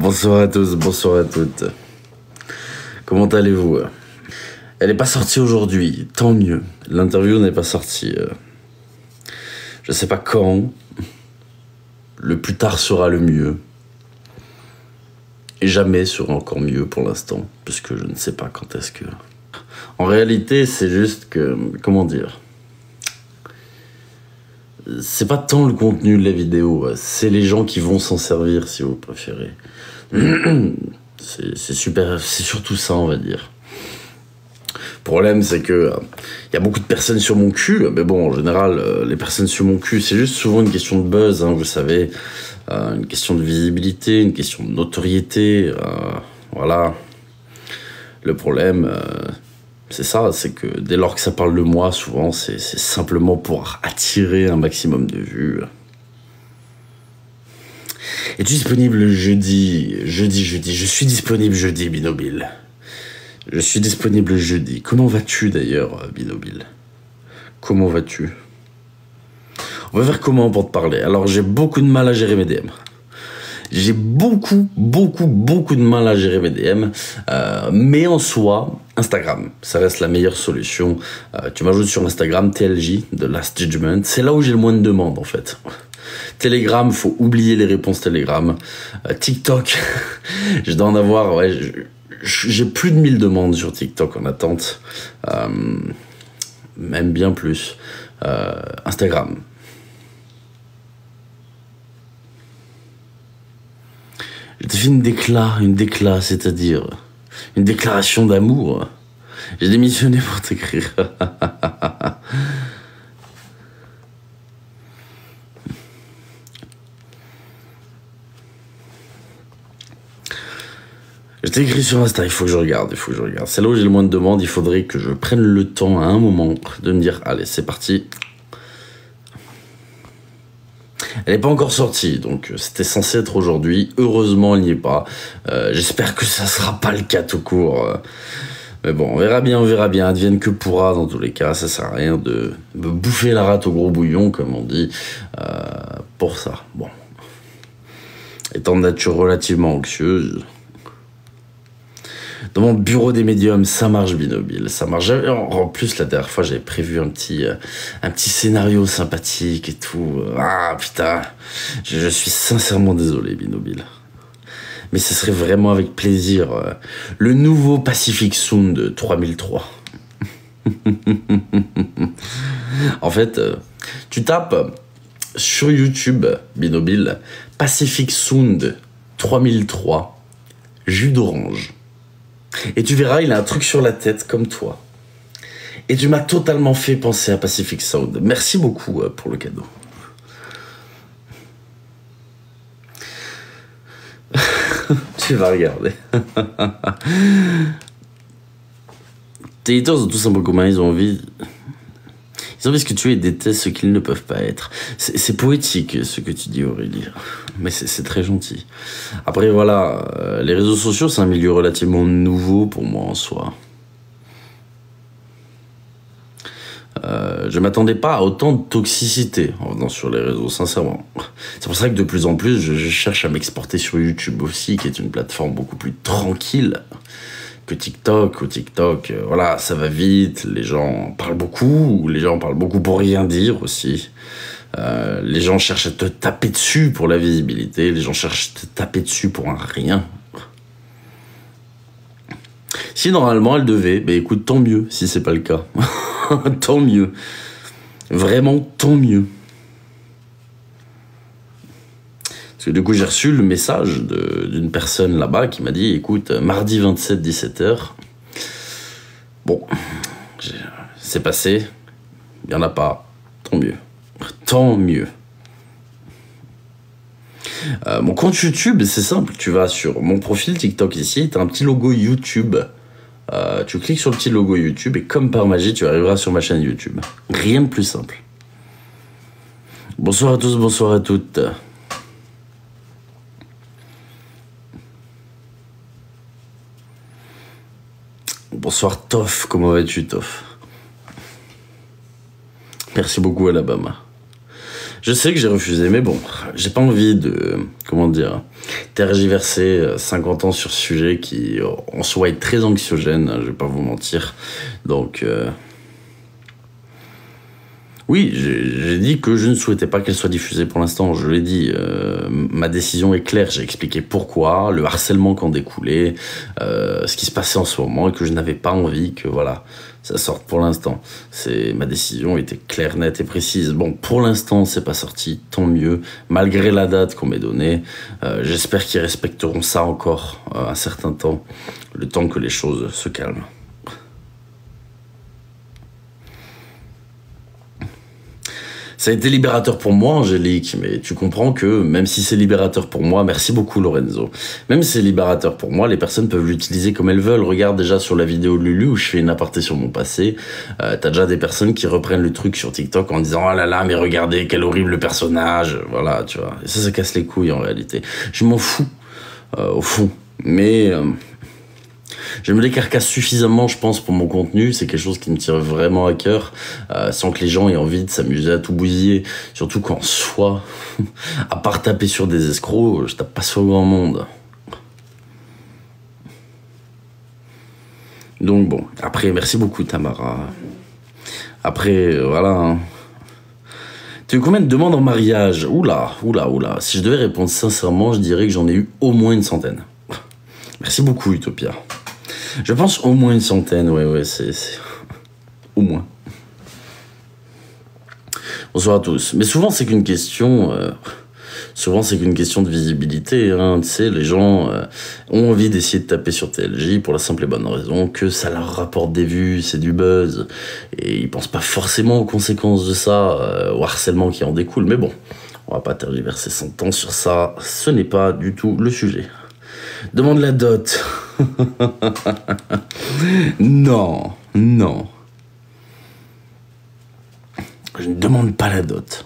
Bonsoir à tous, bonsoir à toutes. Comment allez-vous? Elle n'est pas sortie aujourd'hui, tant mieux. L'interview n'est pas sortie. Je sais pas quand. Le plus tard sera le mieux. Et jamais sera encore mieux pour l'instant, puisque je ne sais pas quand est-ce que... En réalité, c'est juste que... Comment dire? C'est pas tant le contenu de la vidéo, c'est les gens qui vont s'en servir, si vous préférez. C'est super, c'est surtout ça, on va dire. Le problème, c'est que y a beaucoup de personnes sur mon cul, mais bon, en général, les personnes sur mon cul, c'est juste souvent une question de buzz, hein, vous savez, une question de visibilité, une question de notoriété, voilà. Le problème, c'est ça, c'est que dès lors que ça parle de moi, souvent, c'est simplement pour attirer un maximum de vues. Es-tu disponible jeudi? Je suis disponible jeudi, Binobile. Je suis disponible jeudi. Comment vas-tu d'ailleurs, Binobile? Comment vas-tu? On va faire comment pour te parler? Alors, j'ai beaucoup de mal à gérer mes DM. J'ai beaucoup de mal à gérer mes DM. Mais en soi, Instagram, ça reste la meilleure solution. Tu m'ajoutes sur Instagram, TLJ, The Last Judgment. C'est là où j'ai le moins de demandes, en fait. Telegram, faut oublier les réponses Telegram. TikTok, je dois en avoir, ouais, j'ai plus de 1000 demandes sur TikTok en attente. Même bien plus. Instagram. Je t'ai fait une déclat, c'est-à-dire une déclaration d'amour. J'ai démissionné pour t'écrire. Je t'ai écrit sur Insta, il faut que je regarde. C'est là où j'ai le moins de demandes, il faudrait que je prenne le temps à un moment de me dire, allez, c'est parti. Elle n'est pas encore sortie, donc c'était censé être aujourd'hui. Heureusement, elle n'y est pas. J'espère que ça sera pas le cas tout court. Mais bon, on verra bien. Advienne que pourra dans tous les cas. Ça sert à rien de me bouffer la rate au gros bouillon, comme on dit, pour ça. Bon. Étant de nature relativement anxieuse... Dans mon bureau des médiums, ça marche, Binobile, ça marche. En plus, la dernière fois, j'avais prévu un petit scénario sympathique et tout. Ah, putain, je suis sincèrement désolé, Binobile. Mais ce serait vraiment avec plaisir. Le nouveau Pacific Sound 3003. En fait, tu tapes sur YouTube, Binobile, Pacific Sound 3003, jus d'orange. Et tu verras, il a un truc sur la tête, comme toi. Et tu m'as totalement fait penser à Pacific Sound. Merci beaucoup pour le cadeau. Tu vas regarder. Tes haters ont tous un peu commun, ils ont envie que tu es et détestent ce qu'ils ne peuvent pas être. C'est poétique ce que tu dis, Aurélie. Mais c'est très gentil. Après, voilà, les réseaux sociaux, c'est un milieu relativement nouveau pour moi en soi. Je m'attendais pas à autant de toxicité en venant sur les réseaux, sincèrement. C'est pour ça que de plus en plus, je cherche à m'exporter sur YouTube aussi, qui est une plateforme beaucoup plus tranquille que TikTok. Ou TikTok, voilà, ça va vite, les gens parlent beaucoup pour rien dire aussi. Les gens cherchent à te taper dessus pour la visibilité, les gens cherchent à te taper dessus pour un rien. Si normalement elle devait, bah écoute, tant mieux si c'est pas le cas. Tant mieux. Vraiment, tant mieux. Parce que du coup, j'ai reçu le message d'une personne là-bas qui m'a dit, écoute, mardi 27, 17h, bon, c'est passé, il n'y en a pas, tant mieux. Tant mieux. Mon compte YouTube, c'est simple, tu vas sur mon profil TikTok ici, tu as un petit logo YouTube. Tu cliques sur le petit logo YouTube et comme par magie, tu arriveras sur ma chaîne YouTube. Rien de plus simple. Bonsoir à tous, bonsoir à toutes. Bonsoir Toff, comment vas-tu Toff? Merci beaucoup Alabama. Je sais que j'ai refusé, mais bon, j'ai pas envie de, comment dire, tergiverser 50 ans sur ce sujet qui, en soi, est très anxiogène, je vais pas vous mentir. Donc, oui, j'ai dit que je ne souhaitais pas qu'elle soit diffusée pour l'instant, je l'ai dit. Ma décision est claire, j'ai expliqué pourquoi, le harcèlement qu'en découlait, ce qui se passait en ce moment, et que je n'avais pas envie que, voilà, ça sorte pour l'instant. Ma décision était claire, nette et précise. Bon, pour l'instant, c'est pas sorti, tant mieux, malgré la date qu'on m'ait donnée. J'espère qu'ils respecteront ça encore un certain temps, le temps que les choses se calment. Ça a été libérateur pour moi, Angélique, mais tu comprends que même si c'est libérateur pour moi, merci beaucoup Lorenzo, même si c'est libérateur pour moi, les personnes peuvent l'utiliser comme elles veulent. Regarde déjà sur la vidéo de Lulu où je fais une aparté sur mon passé, t'as déjà des personnes qui reprennent le truc sur TikTok en disant « Oh là là, mais regardez, quel horrible personnage !» Voilà, tu vois. Et ça casse les couilles en réalité. Je m'en fous, au fond. Mais... je me décarcasse suffisamment, je pense, pour mon contenu. C'est quelque chose qui me tire vraiment à cœur, sans que les gens aient envie de s'amuser à tout bousiller. Surtout qu'en soi, à part taper sur des escrocs, je tape pas sur grand monde. Donc bon, après, merci beaucoup Tamara. Après, voilà. Hein. Tu as eu combien de demandes en mariage? Oula. Si je devais répondre sincèrement, je dirais que j'en ai eu au moins une centaine. Merci beaucoup Utopia. Je pense au moins une centaine, ouais, c'est... au moins. Bonsoir à tous. Mais souvent, c'est qu'une question... de visibilité, hein. Tu sais, les gens ont envie d'essayer de taper sur TLJ pour la simple et bonne raison que ça leur rapporte des vues, c'est du buzz. Et ils pensent pas forcément aux conséquences de ça, au harcèlement qui en découle. Mais bon, on va pas tergiverser son temps sur ça. Ce n'est pas du tout le sujet. Demande la dot. Non. Je ne demande pas la dot.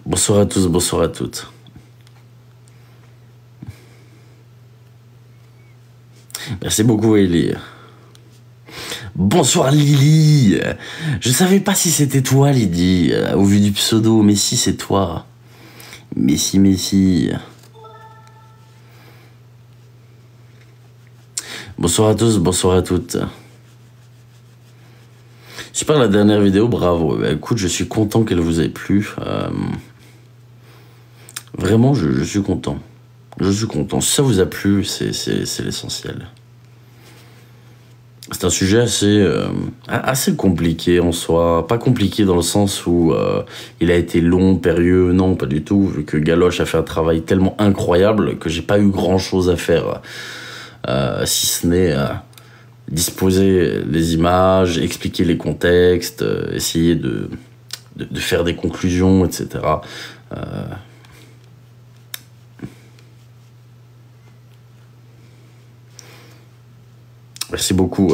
Bonsoir à tous, bonsoir à toutes. Merci beaucoup, Ellie. Bonsoir, Lily. Je savais pas si c'était toi, Lydie, au vu du pseudo, mais si, c'est toi. Mais si. Bonsoir à tous, bonsoir à toutes. Super la dernière vidéo, bravo. Bah, écoute, je suis content qu'elle vous ait plu. Vraiment, je suis content. Je suis content. Si ça vous a plu, c'est l'essentiel. C'est un sujet assez compliqué en soi. Pas compliqué dans le sens où il a été long, périlleux. Non, pas du tout. Vu que Galoche a fait un travail tellement incroyable que j'ai pas eu grand chose à faire. Si ce n'est disposer les images, expliquer les contextes, essayer de faire des conclusions, etc. Merci beaucoup.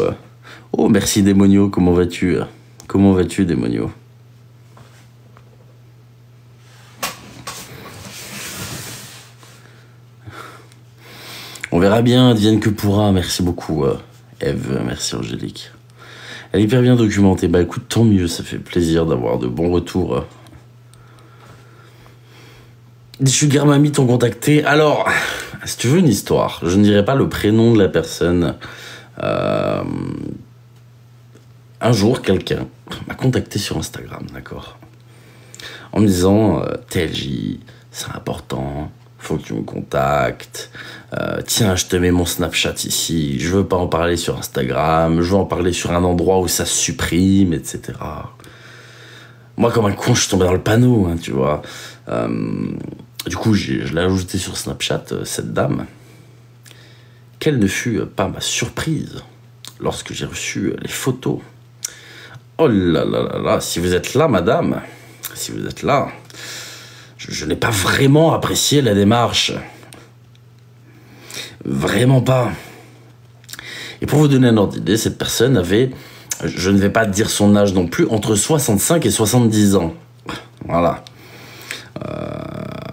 Oh, merci Démonio, comment vas-tu? Comment vas-tu, Démonio? On verra bien, advienne que pourra. Merci beaucoup, Eve. Merci, Angélique. Elle est hyper bien documentée. Bah écoute, tant mieux, ça fait plaisir d'avoir de bons retours. Des Sugar Mami t'ont contacté. Alors, si tu veux une histoire, je ne dirai pas le prénom de la personne. Un jour, quelqu'un m'a contacté sur Instagram, d'accord, en me disant TLJ, c'est important, faut que tu me contactes. Tiens, je te mets mon Snapchat ici. Je veux pas en parler sur Instagram. Je veux en parler sur un endroit où ça se supprime, etc. Moi, comme un con, je suis tombé dans le panneau, hein, tu vois. Du coup, je l'ai ajouté sur Snapchat, cette dame. Quelle ne fut pas ma surprise lorsque j'ai reçu les photos. Oh là là là là, si vous êtes là, madame, si vous êtes là, je n'ai pas vraiment apprécié la démarche. Vraiment pas. Et pour vous donner un ordre d'idée, cette personne avait, je ne vais pas dire son âge non plus, entre 65 et 70 ans. Voilà.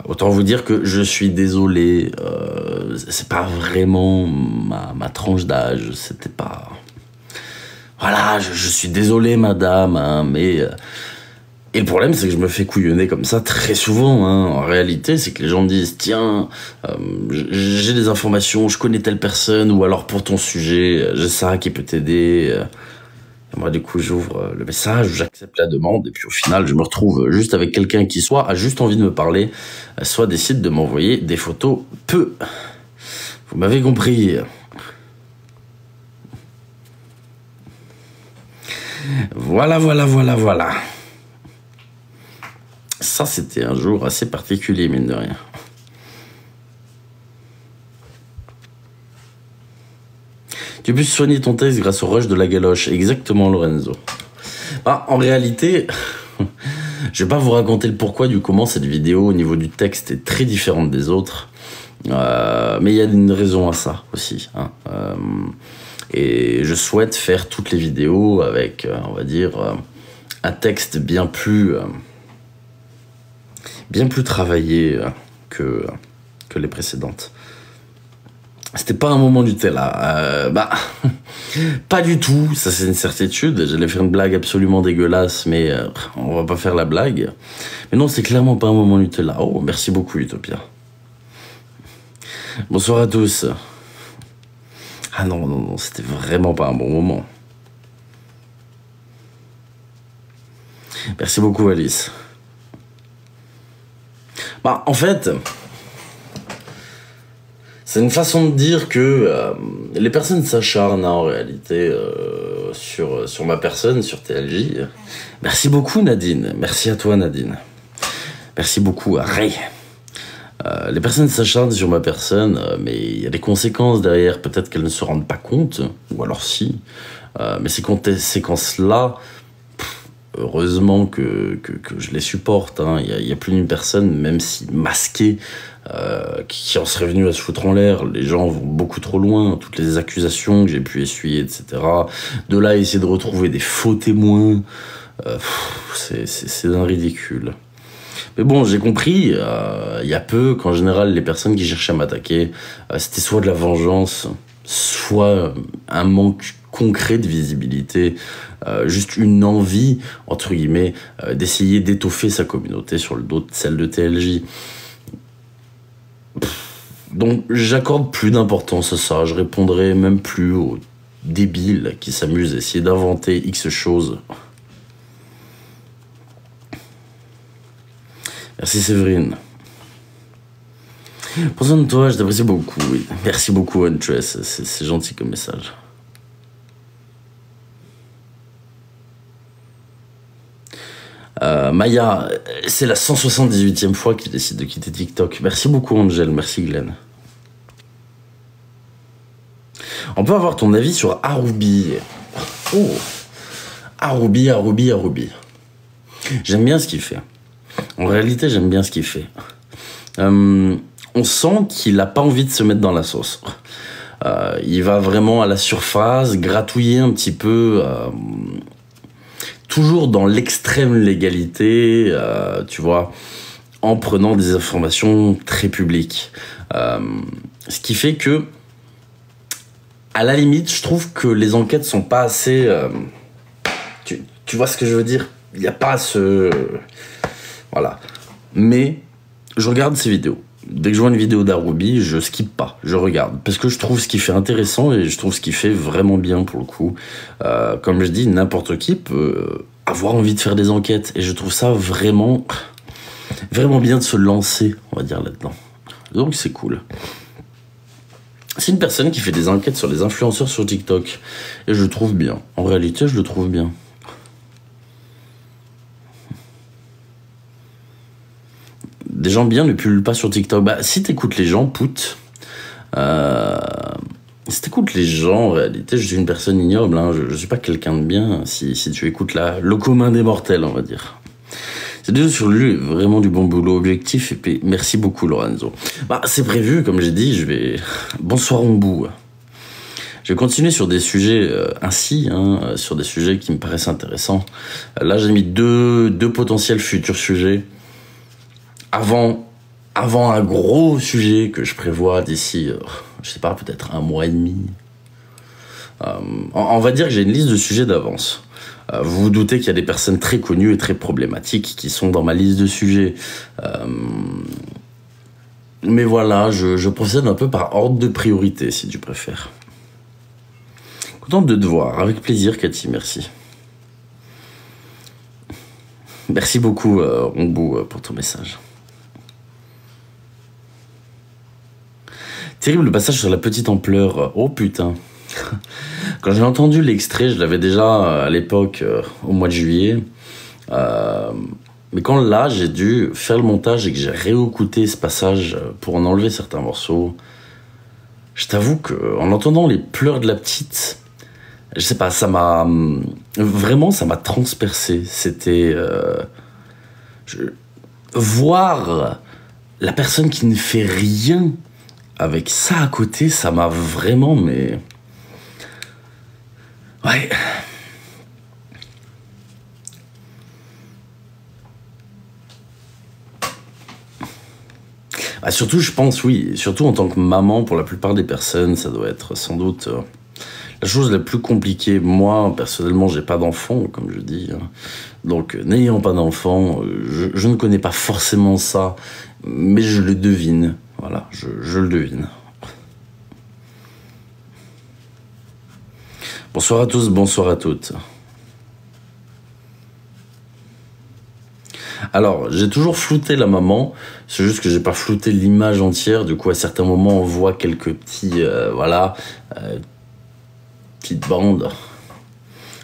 Autant vous dire que je suis désolé, c'est pas vraiment ma tranche d'âge, c'était pas... Voilà, je suis désolé madame, hein, mais Et le problème, c'est que je me fais couillonner comme ça très souvent. Hein. En réalité, c'est que les gens me disent, tiens, j'ai des informations, je connais telle personne, ou alors pour ton sujet, j'ai ça qui peut t'aider. Et moi, du coup, j'ouvre le message, j'accepte la demande, et puis au final, je me retrouve juste avec quelqu'un qui soit a juste envie de me parler, soit décide de m'envoyer des photos peu. Vous m'avez compris. Voilà. Ça, c'était un jour assez particulier, mine de rien. Tu peux soigner ton texte grâce au rush de la galoche. Exactement, Lorenzo. Bah, en réalité, je vais pas vous raconter le pourquoi du comment cette vidéo au niveau du texte est très différente des autres. Mais il y a une raison à ça aussi. Hein. Et je souhaite faire toutes les vidéos avec, on va dire, un texte bien plus travaillé que les précédentes. C'était pas un moment Nutella. Pas du tout, ça c'est une certitude. J'allais faire une blague absolument dégueulasse, mais on va pas faire la blague. Mais non, c'est clairement pas un moment Nutella. Oh, merci beaucoup, Utopia. Bonsoir à tous. Ah non, c'était vraiment pas un bon moment. Merci beaucoup, Alice. Bah, en fait, c'est une façon de dire que les personnes s'acharnent en réalité sur ma personne, sur TLJ. Merci beaucoup, Nadine. Merci à toi, Nadine. Merci beaucoup à Ray. Les personnes s'acharnent sur ma personne, mais il y a des conséquences derrière. Peut-être qu'elles ne se rendent pas compte, ou alors si. Mais ces conséquences-là, heureusement que je les supporte. Hein. Il y a plus d'une personne, même si masquée, qui en serait venue à se foutre en l'air. Les gens vont beaucoup trop loin. Toutes les accusations que j'ai pu essuyer, etc. De là, essayer de retrouver des faux témoins, c'est d'un ridicule. Mais bon, j'ai compris, il y a peu qu'en général, les personnes qui cherchaient à m'attaquer, c'était soit de la vengeance, soit un manque concret de visibilité, juste une envie, entre guillemets, d'essayer d'étoffer sa communauté sur le dos de celle de TLJ. Donc, j'accorde plus d'importance à ça, je répondrai même plus aux débiles qui s'amusent à essayer d'inventer X choses. Merci Séverine. Prends soin de toi, je t'apprécie beaucoup. Oui. Merci beaucoup Huntress, c'est gentil comme message. Maya, c'est la 178e fois qu'il décide de quitter TikTok. Merci beaucoup Angel, merci Glenn. On peut avoir ton avis sur Arubi. Oh, Arubi. J'aime bien ce qu'il fait. En réalité, j'aime bien ce qu'il fait. On sent qu'il n'a pas envie de se mettre dans la sauce. Il va vraiment à la surface, gratouiller un petit peu, toujours dans l'extrême légalité, tu vois, en prenant des informations très publiques. Ce qui fait que, à la limite, je trouve que les enquêtes sont pas assez... tu vois ce que je veux dire? Il n'y a pas ce... Voilà. Mais je regarde ces vidéos. Dès que je vois une vidéo d'Arubi, je skippe pas, je regarde. Parce que je trouve ce qu'il fait intéressant et je trouve ce qu'il fait vraiment bien pour le coup. Comme je dis, n'importe qui peut avoir envie de faire des enquêtes. Et je trouve ça vraiment bien de se lancer, on va dire, là-dedans. Donc c'est cool. C'est une personne qui fait des enquêtes sur les influenceurs sur TikTok. Et je le trouve bien. En réalité, je le trouve bien. Des gens bien ne pullulent pas sur TikTok. Bah, si t'écoutes les gens, pute. Si t'écoutes les gens, en réalité, je suis une personne ignoble. Hein, je suis pas quelqu'un de bien. Si tu écoutes le commun des mortels, on va dire. C'est déjà sur lui vraiment du bon boulot objectif. Et puis, merci beaucoup, Lorenzo. Bah, c'est prévu, comme j'ai dit, je vais... Bonsoir, Ombou. Je vais continuer sur des sujets ainsi, hein, sur des sujets qui me paraissent intéressants. Là, j'ai mis deux potentiels futurs sujets. Avant un gros sujet que je prévois d'ici, je sais pas, peut-être un mois et demi. On va dire que j'ai une liste de sujets d'avance. Vous vous doutez qu'il y a des personnes très connues et très problématiques qui sont dans ma liste de sujets. Mais voilà, je procède un peu par ordre de priorité, si tu préfères. Contente de te voir, avec plaisir, Cathy, merci. Merci beaucoup, Ongbu, pour ton message. Terrible le passage sur la petite ampleur. Oh putain. Quand j'ai entendu l'extrait, je l'avais déjà à l'époque, au mois de juillet. Mais quand là, j'ai dû faire le montage et que j'ai réécouté ce passage pour en enlever certains morceaux, je t'avoue qu'en entendant les pleurs de la petite, je sais pas, ça m'a... Vraiment, ça m'a transpercé. C'était... voir la personne qui ne fait rien avec ça à côté, ça m'a vraiment... Mais... Ouais... Ah, surtout, je pense, oui, surtout en tant que maman, pour la plupart des personnes, ça doit être sans doute la chose la plus compliquée. Moi, personnellement, j'ai pas d'enfant, comme je dis. Donc, n'ayant pas d'enfant, je ne connais pas forcément ça, mais je le devine. Voilà, je le devine. Bonsoir à tous, bonsoir à toutes. Alors, j'ai toujours flouté la maman, c'est juste que j'ai pas flouté l'image entière, du coup à certains moments on voit quelques petits, petites bandes.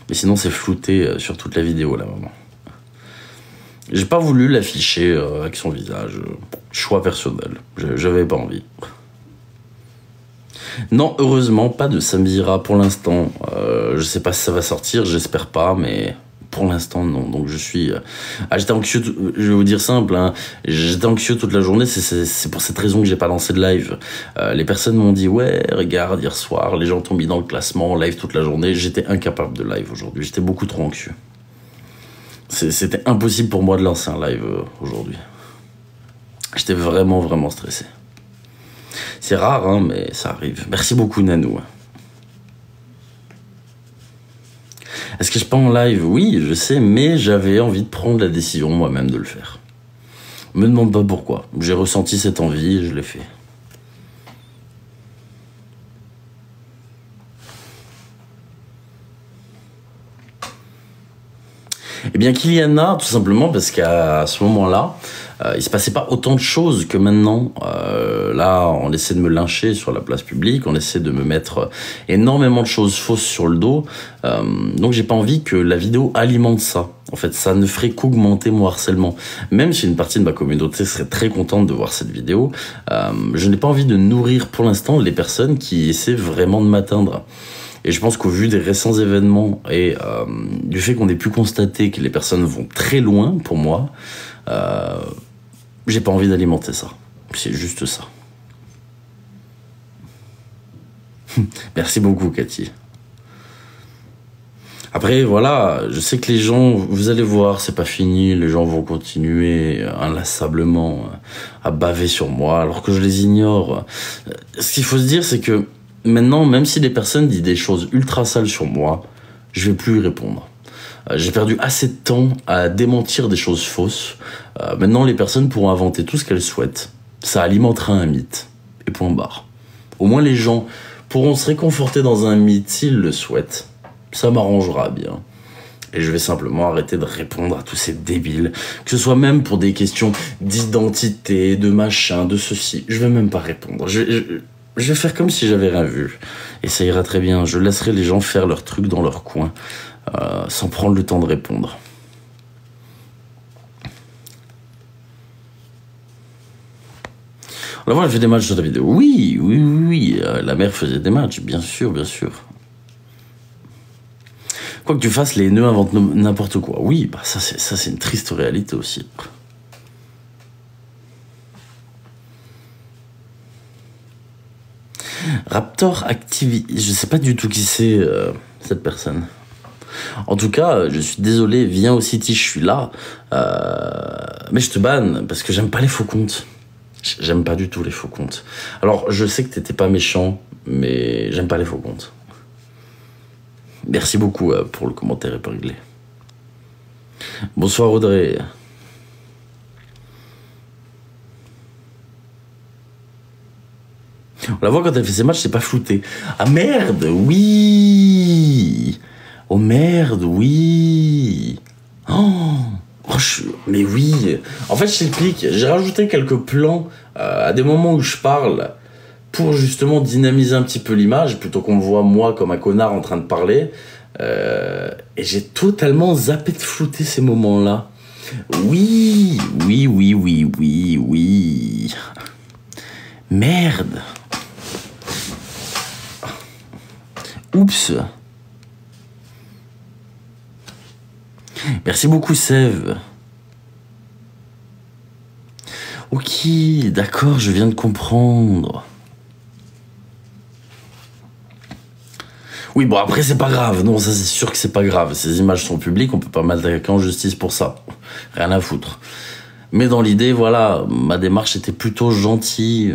Mais sinon c'est flouté sur toute la vidéo la maman. J'ai pas voulu l'afficher avec son visage, choix personnel, j'avais pas envie. Non, heureusement, pas de Samira pour l'instant, je sais pas si ça va sortir, j'espère pas, mais... Pour l'instant, non. Donc je suis... j'étais anxieux, je vais vous dire simple, hein. J'étais anxieux toute la journée, c'est pour cette raison que j'ai pas lancé de live. Les personnes m'ont dit, ouais, regarde, hier soir, les gens t'ont mis dans le classement, live toute la journée. J'étais incapable de live aujourd'hui, j'étais beaucoup trop anxieux. C'était impossible pour moi de lancer un live aujourd'hui. J'étais vraiment, vraiment stressé. C'est rare, hein, mais ça arrive. Merci beaucoup, Nanou. Est-ce que je pars en live? Oui, je sais, mais j'avais envie de prendre la décision moi-même de le faire. Me demande pas pourquoi. J'ai ressenti cette envie et je l'ai fait. Eh bien, Kyliana, tout simplement parce qu'à ce moment-là, il se passait pas autant de choses que maintenant. Là, on essaie de me lyncher sur la place publique, on essaie de me mettre énormément de choses fausses sur le dos. Donc, j'ai pas envie que la vidéo alimente ça. En fait, ça ne ferait qu'augmenter mon harcèlement. Même si une partie de ma communauté serait très contente de voir cette vidéo, je n'ai pas envie de nourrir pour l'instant les personnes qui essaient vraiment de m'atteindre. Et je pense qu'au vu des récents événements et du fait qu'on ait pu constater que les personnes vont très loin pour moi, j'ai pas envie d'alimenter ça. C'est juste ça. Merci beaucoup, Cathy. Après, voilà, je sais que les gens, vous allez voir, c'est pas fini, les gens vont continuer inlassablement à baver sur moi alors que je les ignore. Ce qu'il faut se dire, c'est que maintenant, même si des personnes disent des choses ultra sales sur moi, je vais plus y répondre. J'ai perdu assez de temps à démentir des choses fausses. Maintenant, les personnes pourront inventer tout ce qu'elles souhaitent. Ça alimentera un mythe. Et point barre. Au moins, les gens pourront se réconforter dans un mythe s'ils le souhaitent. Ça m'arrangera bien. Et je vais simplement arrêter de répondre à tous ces débiles. Que ce soit même pour des questions d'identité, de machin, de ceci. Je vais même pas répondre. Je vais faire comme si j'avais rien vu. Et ça ira très bien. Je laisserai les gens faire leur truc dans leur coin. Sans prendre le temps de répondre. On va voir, elle fait des matchs sur la vidéo. Oui. La mère faisait des matchs, bien sûr. Quoi que tu fasses, les nœuds inventent n'importe quoi. Oui, bah ça c'est une triste réalité aussi. Raptor Activi... Je sais pas du tout qui c'est cette personne. En tout cas, je suis désolé, viens au City, je suis là. Mais je te banne parce que j'aime pas les faux comptes. J'aime pas du tout les faux comptes. Alors, je sais que t'étais pas méchant, mais j'aime pas les faux comptes. Merci beaucoup pour le commentaire épinglé. Bonsoir Audrey. On la voit quand elle fait ses matchs, c'est pas flouté. Ah merde, oui. Oh merde, oui. Oh, mais oui. En fait, je t'explique, j'ai rajouté quelques plans à des moments où je parle pour justement dynamiser un petit peu l'image, plutôt qu'on me voit moi comme un connard en train de parler. Et j'ai totalement zappé de flouter ces moments-là. Oui, oui, oui, oui, oui, oui. Merde. Oups. Merci beaucoup, Sève. Ok, d'accord, je viens de comprendre. Oui, bon, après, c'est pas grave. Non, ça, c'est sûr que c'est pas grave. Ces images sont publiques, on peut pas m'attaquer en justice pour ça. Rien à foutre. Mais dans l'idée, voilà, ma démarche était plutôt gentille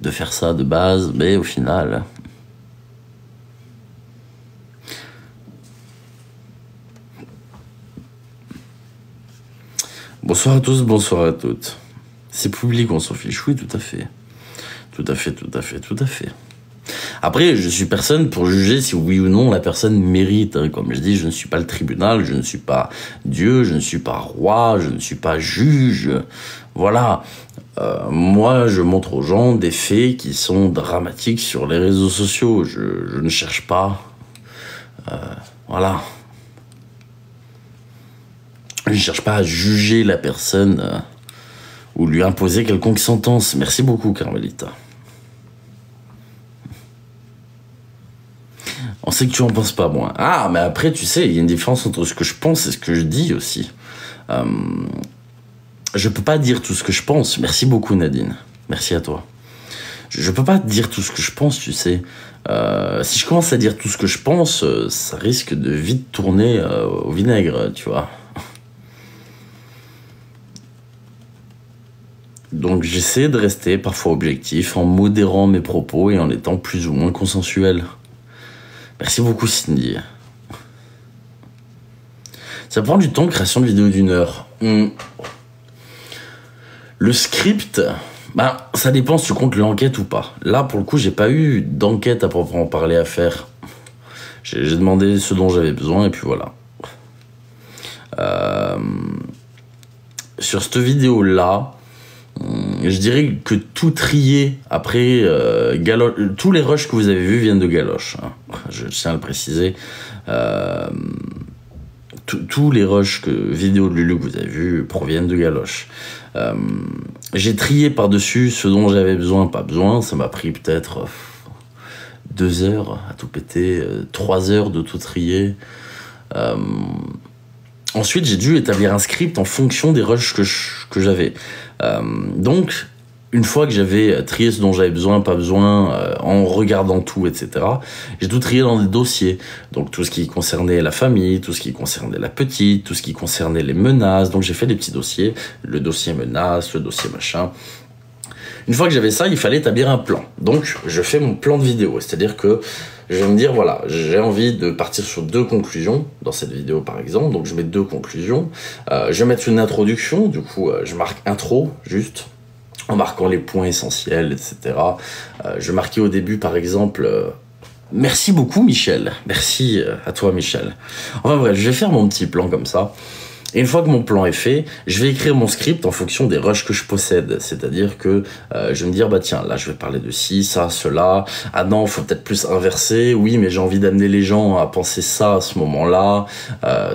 de faire ça de base, mais au final... Bonsoir à tous, bonsoir à toutes. C'est public, on s'en fiche. Oui, tout à fait. Tout à fait, tout à fait, tout à fait. Après, je suis personne pour juger si oui ou non la personne mérite. Comme je dis, je ne suis pas le tribunal, je ne suis pas Dieu, je ne suis pas roi, je ne suis pas juge. Voilà. Moi, je montre aux gens des faits qui sont dramatiques sur les réseaux sociaux. Je ne cherche pas. Voilà. Je ne cherche pas à juger la personne ou lui imposer quelconque sentence. Merci beaucoup, Carmelita. On sait que tu en penses pas, moi. Ah, mais après, tu sais, il y a une différence entre ce que je pense et ce que je dis aussi. Je peux pas dire tout ce que je pense. Merci beaucoup, Nadine. Merci à toi. Je peux pas dire tout ce que je pense, tu sais. Si je commence à dire tout ce que je pense, ça risque de vite tourner au vinaigre, tu vois. Donc j'essaie de rester parfois objectif en modérant mes propos et en étant plus ou moins consensuel. Merci beaucoup Cindy. Ça prend du temps, création de vidéo d'1 heure. Le script, bah ça dépend si tu comptes l'enquête ou pas. Là pour le coup j'ai pas eu d'enquête à proprement parler à faire. J'ai demandé ce dont j'avais besoin et puis voilà. Sur cette vidéo là, je dirais que tout trier après tous les rushs que vous avez vus viennent de Galoche. Hein. Je tiens à le préciser. Tous les rushs vidéo de Lulu que vous avez vus proviennent de Galoche. J'ai trié par-dessus ce dont j'avais besoin, pas besoin. Ça m'a pris peut-être 2 heures à tout péter, 3 heures de tout trier. Ensuite, j'ai dû établir un script en fonction des rushs que j'avais. Donc, une fois que j'avais trié ce dont j'avais besoin, pas besoin, en regardant tout, etc., j'ai tout trié dans des dossiers. Donc, tout ce qui concernait la famille, tout ce qui concernait la petite, tout ce qui concernait les menaces. Donc, j'ai fait des petits dossiers. Le dossier menace, le dossier machin. Une fois que j'avais ça, il fallait établir un plan. Donc, je fais mon plan de vidéo. C'est-à-dire que je vais me dire, voilà, j'ai envie de partir sur 2 conclusions, dans cette vidéo par exemple, donc je mets 2 conclusions. Je vais mettre une introduction, du coup, je marque intro, juste, en marquant les points essentiels, etc. Je marquais au début, par exemple, merci beaucoup Michel, merci à toi Michel. Enfin bref, je vais faire mon petit plan comme ça. Et une fois que mon plan est fait, je vais écrire mon script en fonction des rushs que je possède. C'est-à-dire que je vais me dire, bah tiens, là je vais parler de ci, ça, cela. Ah non, faut peut-être plus inverser. Oui, mais j'ai envie d'amener les gens à penser ça à ce moment-là.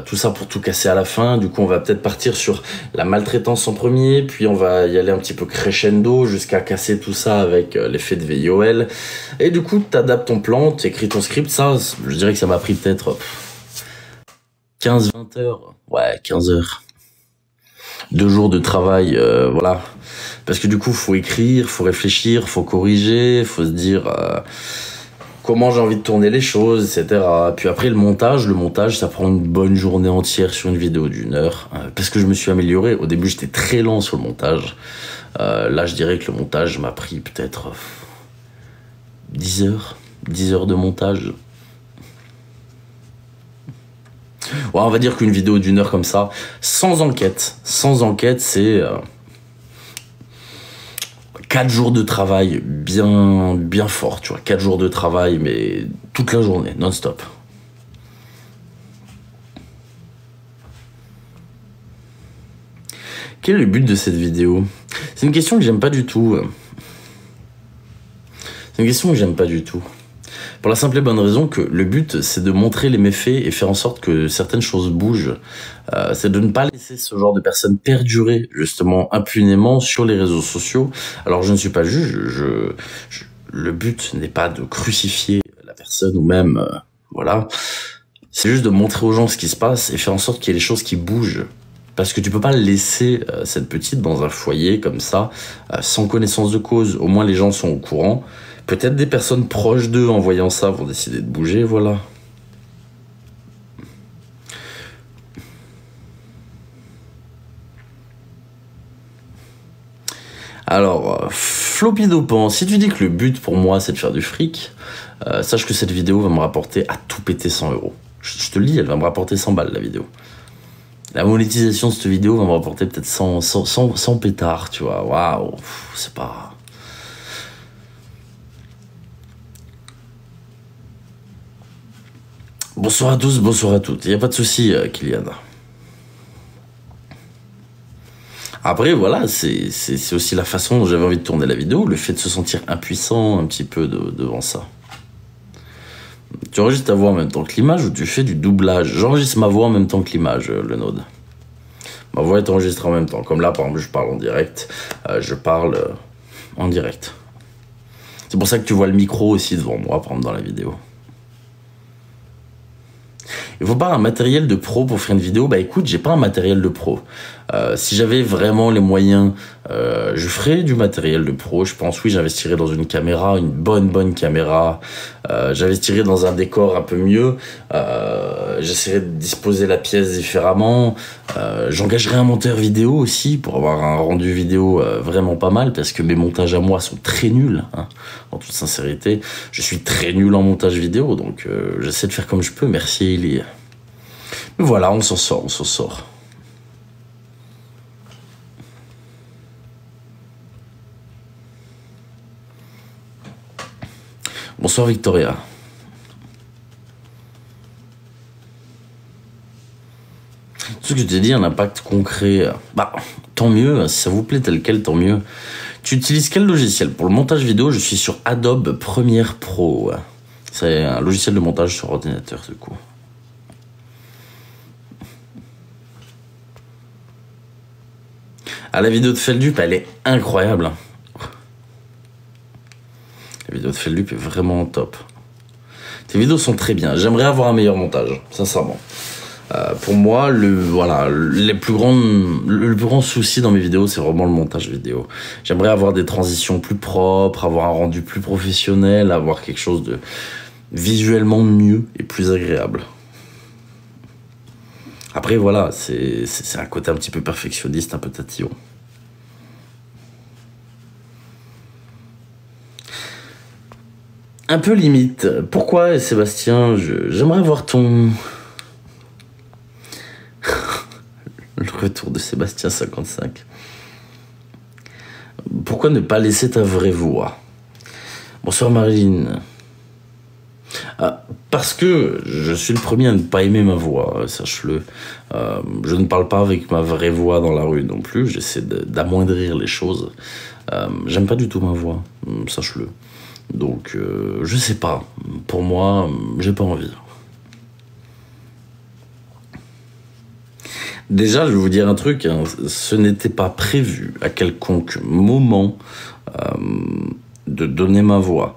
Tout ça pour tout casser à la fin. Du coup, on va peut-être partir sur la maltraitance en premier, puis on va y aller un petit peu crescendo jusqu'à casser tout ça avec l'effet de VIOL. Et du coup, t'adaptes ton plan, t'écris ton script. Ça, je dirais que ça m'a pris peut-être 15-20 heures. Ouais, 15 heures. 2 jours de travail, voilà. Parce que du coup, faut écrire, faut réfléchir, faut corriger, faut se dire comment j'ai envie de tourner les choses, etc. Puis après, le montage, ça prend une bonne journée entière sur une vidéo d'1 heure. Parce que je me suis amélioré. Au début, j'étais très lent sur le montage. Là, je dirais que le montage m'a pris peut-être 10 heures. 10 heures de montage. Ouais, on va dire qu'une vidéo d'1 heure comme ça, sans enquête, c'est 4 jours de travail bien fort, tu vois. 4 jours de travail, mais toute la journée, non-stop. Quel est le but de cette vidéo? C'est une question que j'aime pas du tout. C'est une question que j'aime pas du tout. Pour la simple et bonne raison que le but, c'est de montrer les méfaits et faire en sorte que certaines choses bougent. C'est de ne pas laisser ce genre de personnes perdurer, justement, impunément sur les réseaux sociaux. Alors, je ne suis pas juge. Le but n'est pas de crucifier la personne ou même... voilà. C'est juste de montrer aux gens ce qui se passe et faire en sorte qu'il y ait des choses qui bougent. Parce que tu peux pas laisser cette petite dans un foyer comme ça, sans connaissance de cause. Au moins, les gens sont au courant. Peut-être des personnes proches d'eux, en voyant ça, vont décider de bouger, voilà. Alors, Floppy Dopant, si tu dis que le but pour moi, c'est de faire du fric, sache que cette vidéo va me rapporter à tout péter 100 €. Je te le dis, elle va me rapporter 100 balles, la vidéo. La monétisation de cette vidéo va me rapporter peut-être 100 pétards, tu vois. Waouh, c'est pas... Bonsoir à tous, bonsoir à toutes. Il n'y a pas de souci, Kylian. Après, voilà, c'est aussi la façon dont j'avais envie de tourner la vidéo, le fait de se sentir impuissant un petit peu devant ça. Tu enregistres ta voix en même temps que l'image ou tu fais du doublage? J'enregistre ma voix en même temps que l'image, le node. Ma voix est enregistrée en même temps. Comme là, par exemple, je parle en direct. Je parle en direct. C'est pour ça que tu vois le micro aussi devant moi, par exemple, dans la vidéo. Il faut pas un matériel de pro pour faire une vidéo. Bah écoute, j'ai pas un matériel de pro. Si j'avais vraiment les moyens, je ferais du matériel de pro. Je pense, oui, j'investirais dans une caméra, une bonne caméra. J'investirais dans un décor un peu mieux. J'essaierais de disposer la pièce différemment. J'engagerais un monteur vidéo aussi pour avoir un rendu vidéo vraiment pas mal, parce que mes montages à moi sont très nuls, hein, en toute sincérité. Je suis très nul en montage vidéo, donc j'essaie de faire comme je peux. Merci Eli. Mais voilà, on s'en sort, on s'en sort. Bonsoir Victoria. Ce que je t'ai dit, un impact concret. Bah, tant mieux, si ça vous plaît tel quel, tant mieux. Tu utilises quel logiciel? Pour le montage vidéo, je suis sur Adobe Premiere Pro. C'est un logiciel de montage sur ordinateur, du coup. Ah, la vidéo de Feldup, elle est incroyable. La vidéo de Feldup est vraiment top. Tes vidéos sont très bien. J'aimerais avoir un meilleur montage, sincèrement. Pour moi, le plus grand souci dans mes vidéos, c'est vraiment le montage vidéo. J'aimerais avoir des transitions plus propres, avoir un rendu plus professionnel, avoir quelque chose de visuellement mieux et plus agréable. Après, voilà, c'est un côté un petit peu perfectionniste, un peu tatillon. Un peu limite. Pourquoi, Sébastien? J'aimerais voir ton... Le retour de Sébastien 55. Pourquoi ne pas laisser ta vraie voix? Bonsoir Marilyn. Parce que je suis le premier à ne pas aimer ma voix, sache-le. Je ne parle pas avec ma vraie voix dans la rue non plus, j'essaie d'amoindrir les choses. J'aime pas du tout ma voix, sache-le. Donc, je sais pas. Pour moi, j'ai pas envie. Déjà, je vais vous dire un truc, hein, ce n'était pas prévu à quelconque moment de donner ma voix.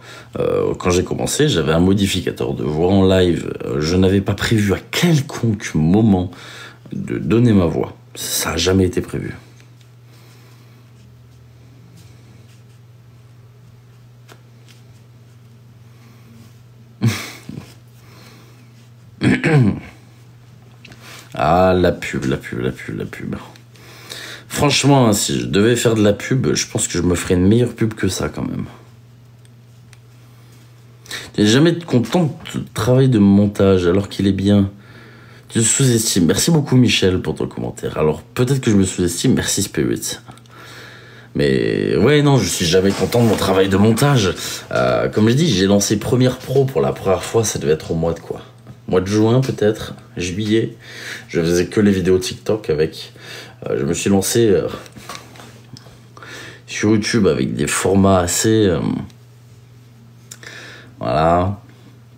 Quand j'ai commencé, j'avais un modificateur de voix en live. Je n'avais pas prévu à quelconque moment de donner ma voix. Ça n'a jamais été prévu. Ah, la pub. Franchement, hein, si je devais faire de la pub, je pense que je me ferais une meilleure pub que ça, quand même. Tu n'es jamais content de ton travail de montage, alors qu'il est bien. Tu te sous-estimes. Merci beaucoup Michel pour ton commentaire. Alors peut-être que je me sous-estime, merci Spirit. Mais ouais, non, je suis jamais content de mon travail de montage. Comme je dis, j'ai lancé Premiere Pro pour la première fois, ça devait être au mois de quoi? Mois de juin peut-être, juillet. Je faisais que les vidéos TikTok avec. Je me suis lancé sur YouTube avec des formats assez, voilà,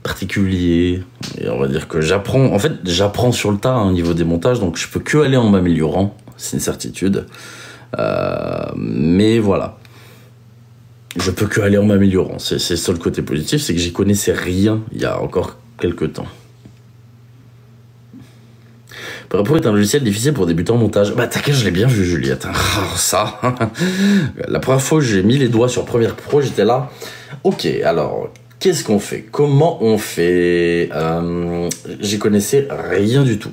particuliers. Et on va dire que j'apprends. En fait, j'apprends sur le tas hein, au niveau des montages, donc je peux que aller en m'améliorant, c'est une certitude. Mais voilà, je peux que aller en m'améliorant. C'est le seul côté positif, c'est que j'y connaissais rien il y a encore quelques temps. Premiere Pro est un logiciel difficile pour débuter en montage. Bah t'inquiète, je l'ai bien vu Juliette. Alors ça, la première fois que j'ai mis les doigts sur Premiere Pro, j'étais là. Ok, alors qu'est-ce qu'on fait? Comment on fait? J'y connaissais rien du tout.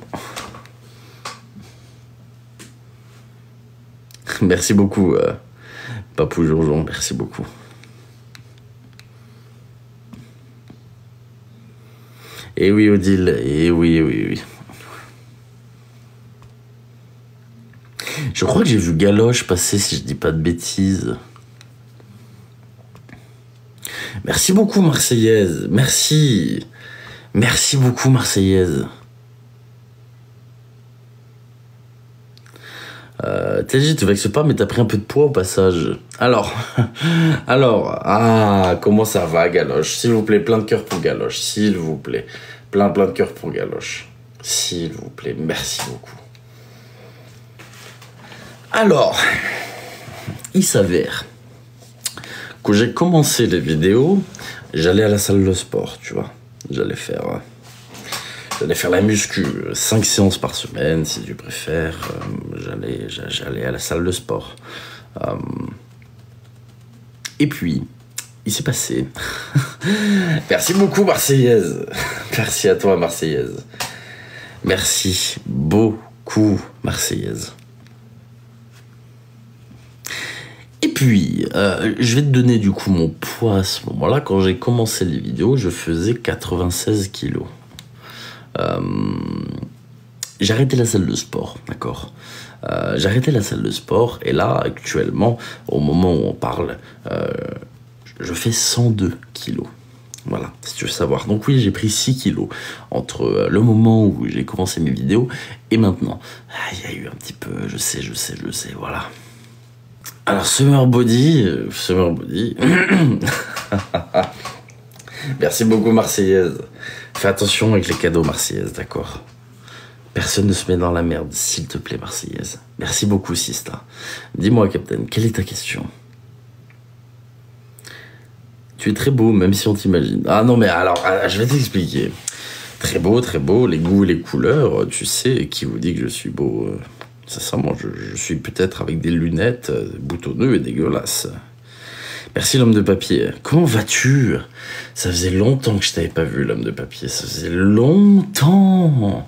Merci beaucoup, Papou Jourjon, merci beaucoup. Et oui, Odile, et oui, oui, oui. Je crois que j'ai vu Galoche passer, si je dis pas de bêtises. Merci beaucoup, Marseillaise. Merci. Merci beaucoup, Marseillaise. TJ, te vexe pas, mais t'as pris un peu de poids au passage. Alors, comment ça va, Galoche? S'il vous plaît, plein de cœur pour Galoche, s'il vous plaît. Plein de cœur pour Galoche. S'il vous plaît, merci beaucoup. Alors, il s'avère que j'ai commencé les vidéos, j'allais à la salle de sport, tu vois. J'allais faire la muscu, 5 séances par semaine, si tu préfères. J'allais à la salle de sport. Et puis, il s'est passé. Merci beaucoup, Marseillaise. Merci à toi, Marseillaise. Merci beaucoup, Marseillaise. Et puis, je vais te donner du coup mon poids à ce moment-là. Quand j'ai commencé les vidéos, je faisais 96 kilos. J'ai arrêté la salle de sport, d'accord. J'ai arrêté la salle de sport et là, actuellement, au moment où on parle, je fais 102 kilos. Voilà, si tu veux savoir. Donc oui, j'ai pris 6 kilos entre le moment où j'ai commencé mes vidéos et maintenant. Il y a eu un petit peu, je sais, voilà. Alors, Summer Body. Merci beaucoup, Marseillaise. Fais attention avec les cadeaux, Marseillaise, d'accord? Personne ne se met dans la merde, s'il te plaît, Marseillaise. Merci beaucoup, Sista. Dis-moi, Captain, quelle est ta question? Tu es très beau, même si on t'imagine. Ah non, mais alors, je vais t'expliquer. Très beau, les goûts et les couleurs. Tu sais, qui vous dit que je suis beau? Sincèrement, je suis peut-être avec des lunettes boutonneux et dégueulasses. Merci l'homme de papier. Comment vas-tu? Ça faisait longtemps que je t'avais pas vu, l'homme de papier. Ça faisait longtemps.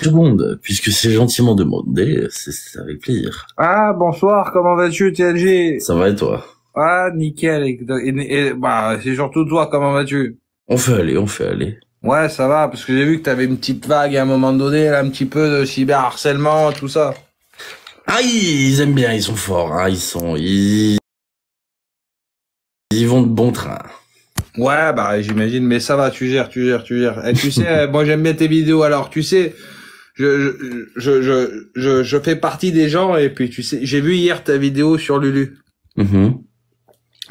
Seconde, puisque c'est gentiment demandé, c'est avec plaisir. Ah, bonsoir, comment vas-tu, TLG? Ça va et toi? Ah, nickel. Bah, c'est surtout toi, comment vas-tu? On fait aller. Ouais, ça va, parce que j'ai vu que t'avais une petite vague à un moment donné, là, un petit peu de cyberharcèlement, tout ça. Ah, ils aiment bien, ils sont forts, hein, ils vont de bon train. Ouais, bah, j'imagine, mais ça va, tu gères. Et tu sais, moi, j'aime bien tes vidéos, alors, tu sais, je fais partie des gens, et puis, tu sais, j'ai vu hier ta vidéo sur Lulu.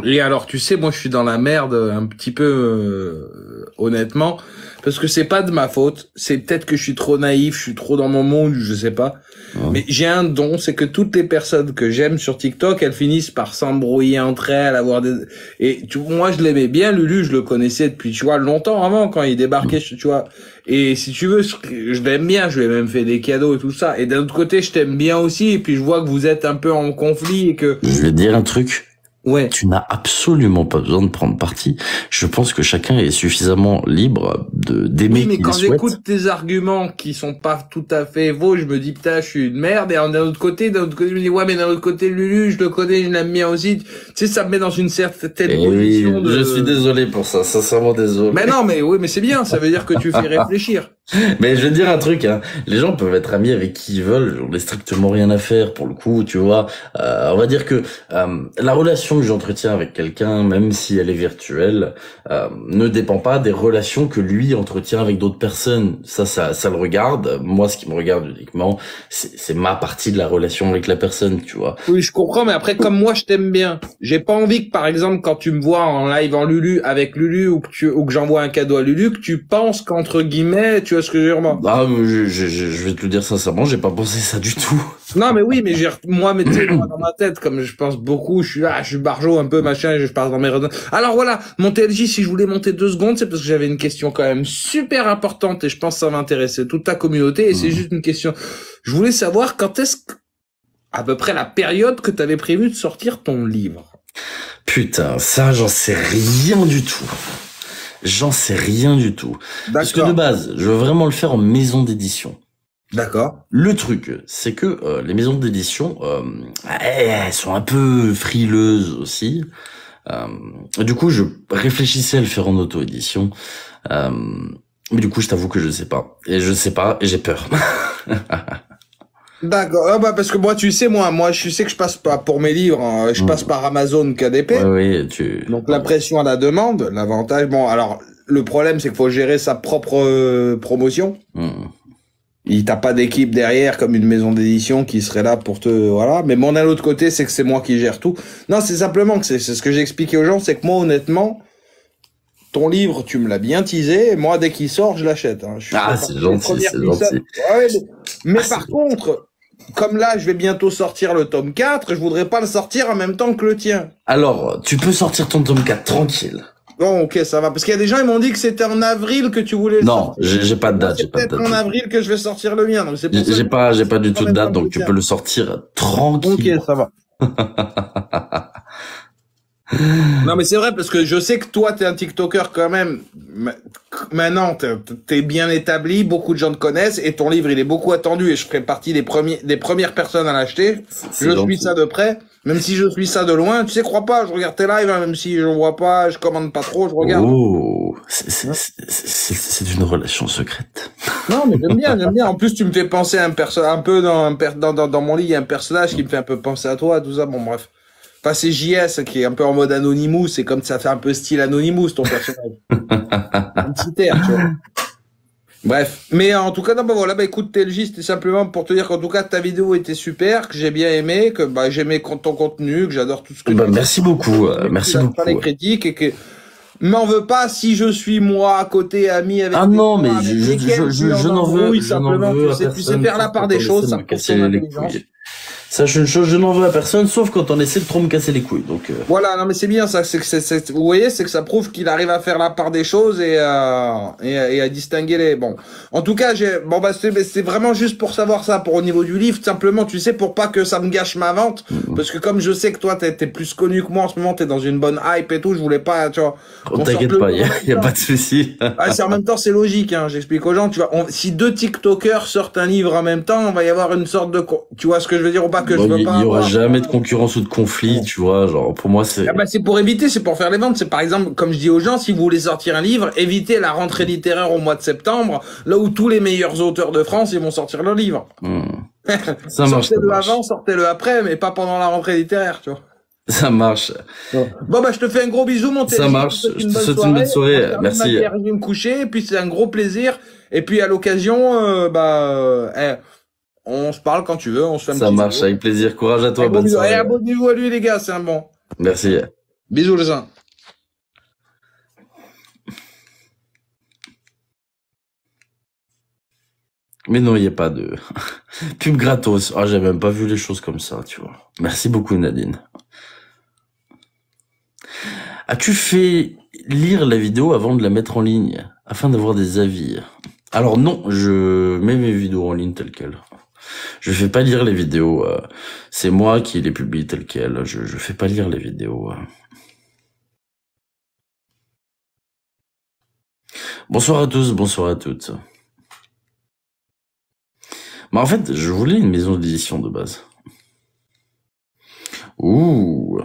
Et alors, tu sais, moi, je suis dans la merde un petit peu, honnêtement, parce que c'est pas de ma faute. C'est peut-être que je suis trop naïf, je suis trop dans mon monde, je sais pas. Mais j'ai un don, c'est que toutes les personnes que j'aime sur TikTok, elles finissent par s'embrouiller entre elles, avoir des... Et moi, je l'aimais bien, Lulu, je le connaissais depuis, tu vois, longtemps avant, quand il débarquait, tu vois. Et si tu veux, je l'aime bien, je lui ai même fait des cadeaux et tout ça. Et d'un autre côté, je t'aime bien aussi, et puis je vois que vous êtes un peu en conflit et que... Je vais te dire un truc. Ouais. Tu n'as absolument pas besoin de prendre parti. Je pense que chacun est suffisamment libre d'aimer. Oui, mais quand j'écoute tes arguments qui sont pas tout à fait faux, je me dis putain, je suis une merde. Et d'un autre côté, je me dis ouais, mais d'un autre côté, Lulu, je le connais, je l'aime bien aussi. Tu sais, ça me met dans une certaine position. Oui, je suis désolé pour ça, sincèrement désolé. Mais non, mais oui, mais c'est bien. Ça veut dire que tu fais réfléchir. Mais je vais te dire un truc, hein. Les gens peuvent être amis avec qui ils veulent, j'en ai strictement rien à faire pour le coup, tu vois. On va dire que la relation que j'entretiens avec quelqu'un, même si elle est virtuelle, ne dépend pas des relations que lui entretient avec d'autres personnes. Ça le regarde. Moi, ce qui me regarde uniquement, c'est ma partie de la relation avec la personne, tu vois. Oui, je comprends, mais après, comme moi, je t'aime bien. J'ai pas envie que, par exemple, quand tu me vois en live en Lulu avec Lulu ou que j'envoie un cadeau à Lulu, que tu penses qu'entre guillemets, tu vois ce que je veux dire, moi. Ah, je vais te le dire sincèrement, j'ai pas pensé ça du tout. Non, mais oui, mais moi, tu sais, dans ma tête, comme je pense beaucoup, je suis barjo un peu, machin, je parle dans mes redondances. Alors voilà, mon TLJ, si je voulais monter 2 secondes, c'est parce que j'avais une question quand même super importante et je pense que ça va intéresser toute ta communauté et c'est juste une question. Je voulais savoir quand est-ce à peu près la période que t'avais prévu de sortir ton livre. Putain, ça, j'en sais rien du tout. J'en sais rien du tout. Parce que de base, je veux vraiment le faire en maison d'édition. D'accord. Le truc, c'est que les maisons d'édition, elles sont un peu frileuses aussi. Du coup, je réfléchissais à le faire en auto-édition. Mais du coup, je t'avoue que je sais pas. Et je sais pas, et j'ai peur. D'accord. Ah bah parce que moi, tu sais, moi, je sais que je passe pas pour mes livres, hein, je passe par Amazon KDP. Oui, Donc l'impression à la demande, l'avantage. Bon, alors le problème, c'est qu'il faut gérer sa propre promotion. Il t'a pas d'équipe derrière comme une maison d'édition qui serait là pour te voilà. Mais bon, d'un autre côté, c'est que c'est moi qui gère tout. Non, c'est simplement que c'est ce que j'ai expliqué aux gens, c'est que moi, honnêtement, ton livre, tu me l'as bien teasé. Et moi, dès qu'il sort, je l'achète. Hein. C'est gentil, c'est gentil. Ouais, mais par contre, comme là, je vais bientôt sortir le tome 4, je voudrais pas le sortir en même temps que le tien. Alors, tu peux sortir ton tome 4 tranquille. Bon, ok, ça va. Parce qu'il y a des gens, ils m'ont dit que c'était en avril que tu voulais le sortir. Non, j'ai pas de date. C'est peut-être en avril que je vais sortir le mien. J'ai pas du tout de date, donc tu peux le sortir tranquille. Ok, ça va. Non, mais c'est vrai, parce que je sais que toi, t'es un TikToker quand même. Maintenant, t'es bien établi, beaucoup de gens te connaissent, et ton livre, il est beaucoup attendu, et je ferai partie des premières personnes à l'acheter. Je suis ça de près, même si je suis ça de loin. Tu sais, crois pas, je regarde tes lives, hein, même si je vois pas, je commande pas trop, je regarde. Oh, c'est une relation secrète. Non, mais j'aime bien. En plus, tu me fais penser à un personnage, un peu dans mon lit, il y a un personnage qui me fait un peu penser à toi, tout ça, bon, bref. Enfin, c'est JS qui est un peu en mode Anonymous, c'est comme ça fait un peu style Anonymous, ton personnage. Un petit air, tu vois. Bref. Mais en tout cas, non, bah voilà, bah écoute, TLJ, c'était simplement pour te dire qu'en tout cas, ta vidéo était super, que j'ai bien aimé, que bah j'aimais ton contenu, que j'adore tout ce que tu fais. Merci beaucoup, merci beaucoup. Pas les critiques et que m'en veux pas si je suis moi à côté ami avec. Ah non, mais je n'en veux, tu sais faire la part des choses, ça me casser les couilles. Sache une chose, je n'en veux à personne, sauf quand on essaie de trop me casser les couilles. Donc voilà, non mais c'est bien ça. Vous voyez, c'est que ça prouve qu'il arrive à faire la part des choses et à distinguer les. Bon, en tout cas, c'est vraiment juste pour savoir ça, pour au niveau du livre, simplement, tu sais, pour pas que ça me gâche ma vente, parce que comme je sais que toi, t'es plus connu que moi en ce moment, t'es dans une bonne hype et tout, je voulais pas, tu vois. T'inquiète pas, y a pas de souci. En même temps, c'est logique, hein. J'explique aux gens, tu vois. Si 2 TikTokers sortent un livre en même temps, on va y avoir une sorte de, tu vois ce que je veux dire ou pas? Que je veux pas. Il y aura jamais de concurrence ou de conflit, tu vois, genre, pour moi, c'est... Ah bah, c'est pour éviter, c'est pour faire les ventes. C'est par exemple, comme je dis aux gens, si vous voulez sortir un livre, évitez la rentrée littéraire au mois de septembre, là où tous les meilleurs auteurs de France, ils vont sortir leur livre. Ça marche. Sortez-le avant, sortez-le après, mais pas pendant la rentrée littéraire, tu vois. Ça marche. Bon, bah, je te fais un gros bisou, mon Ça marche. Je te souhaite une bonne soirée. Merci. Je vais me coucher, et puis c'est un gros plaisir. Et puis, à l'occasion, on se parle quand tu veux, on se fait un petit. Ça marche, avec plaisir. Courage à toi, bonne soirée. Abonnez-vous à lui, les gars, c'est un bon. Merci. Bisous, les uns. Mais non, il n'y a pas de pub gratos. Ah, j'ai même pas vu les choses comme ça, tu vois. Merci beaucoup, Nadine. As-tu fait lire la vidéo avant de la mettre en ligne, afin d'avoir des avis? Alors non, je mets mes vidéos en ligne telles quelles. Je fais pas lire les vidéos. C'est moi qui les publie telles quelles. Je fais pas lire les vidéos. Bonsoir à tous, bonsoir à toutes. Mais en fait, je voulais une maison d'édition de base. Ouh.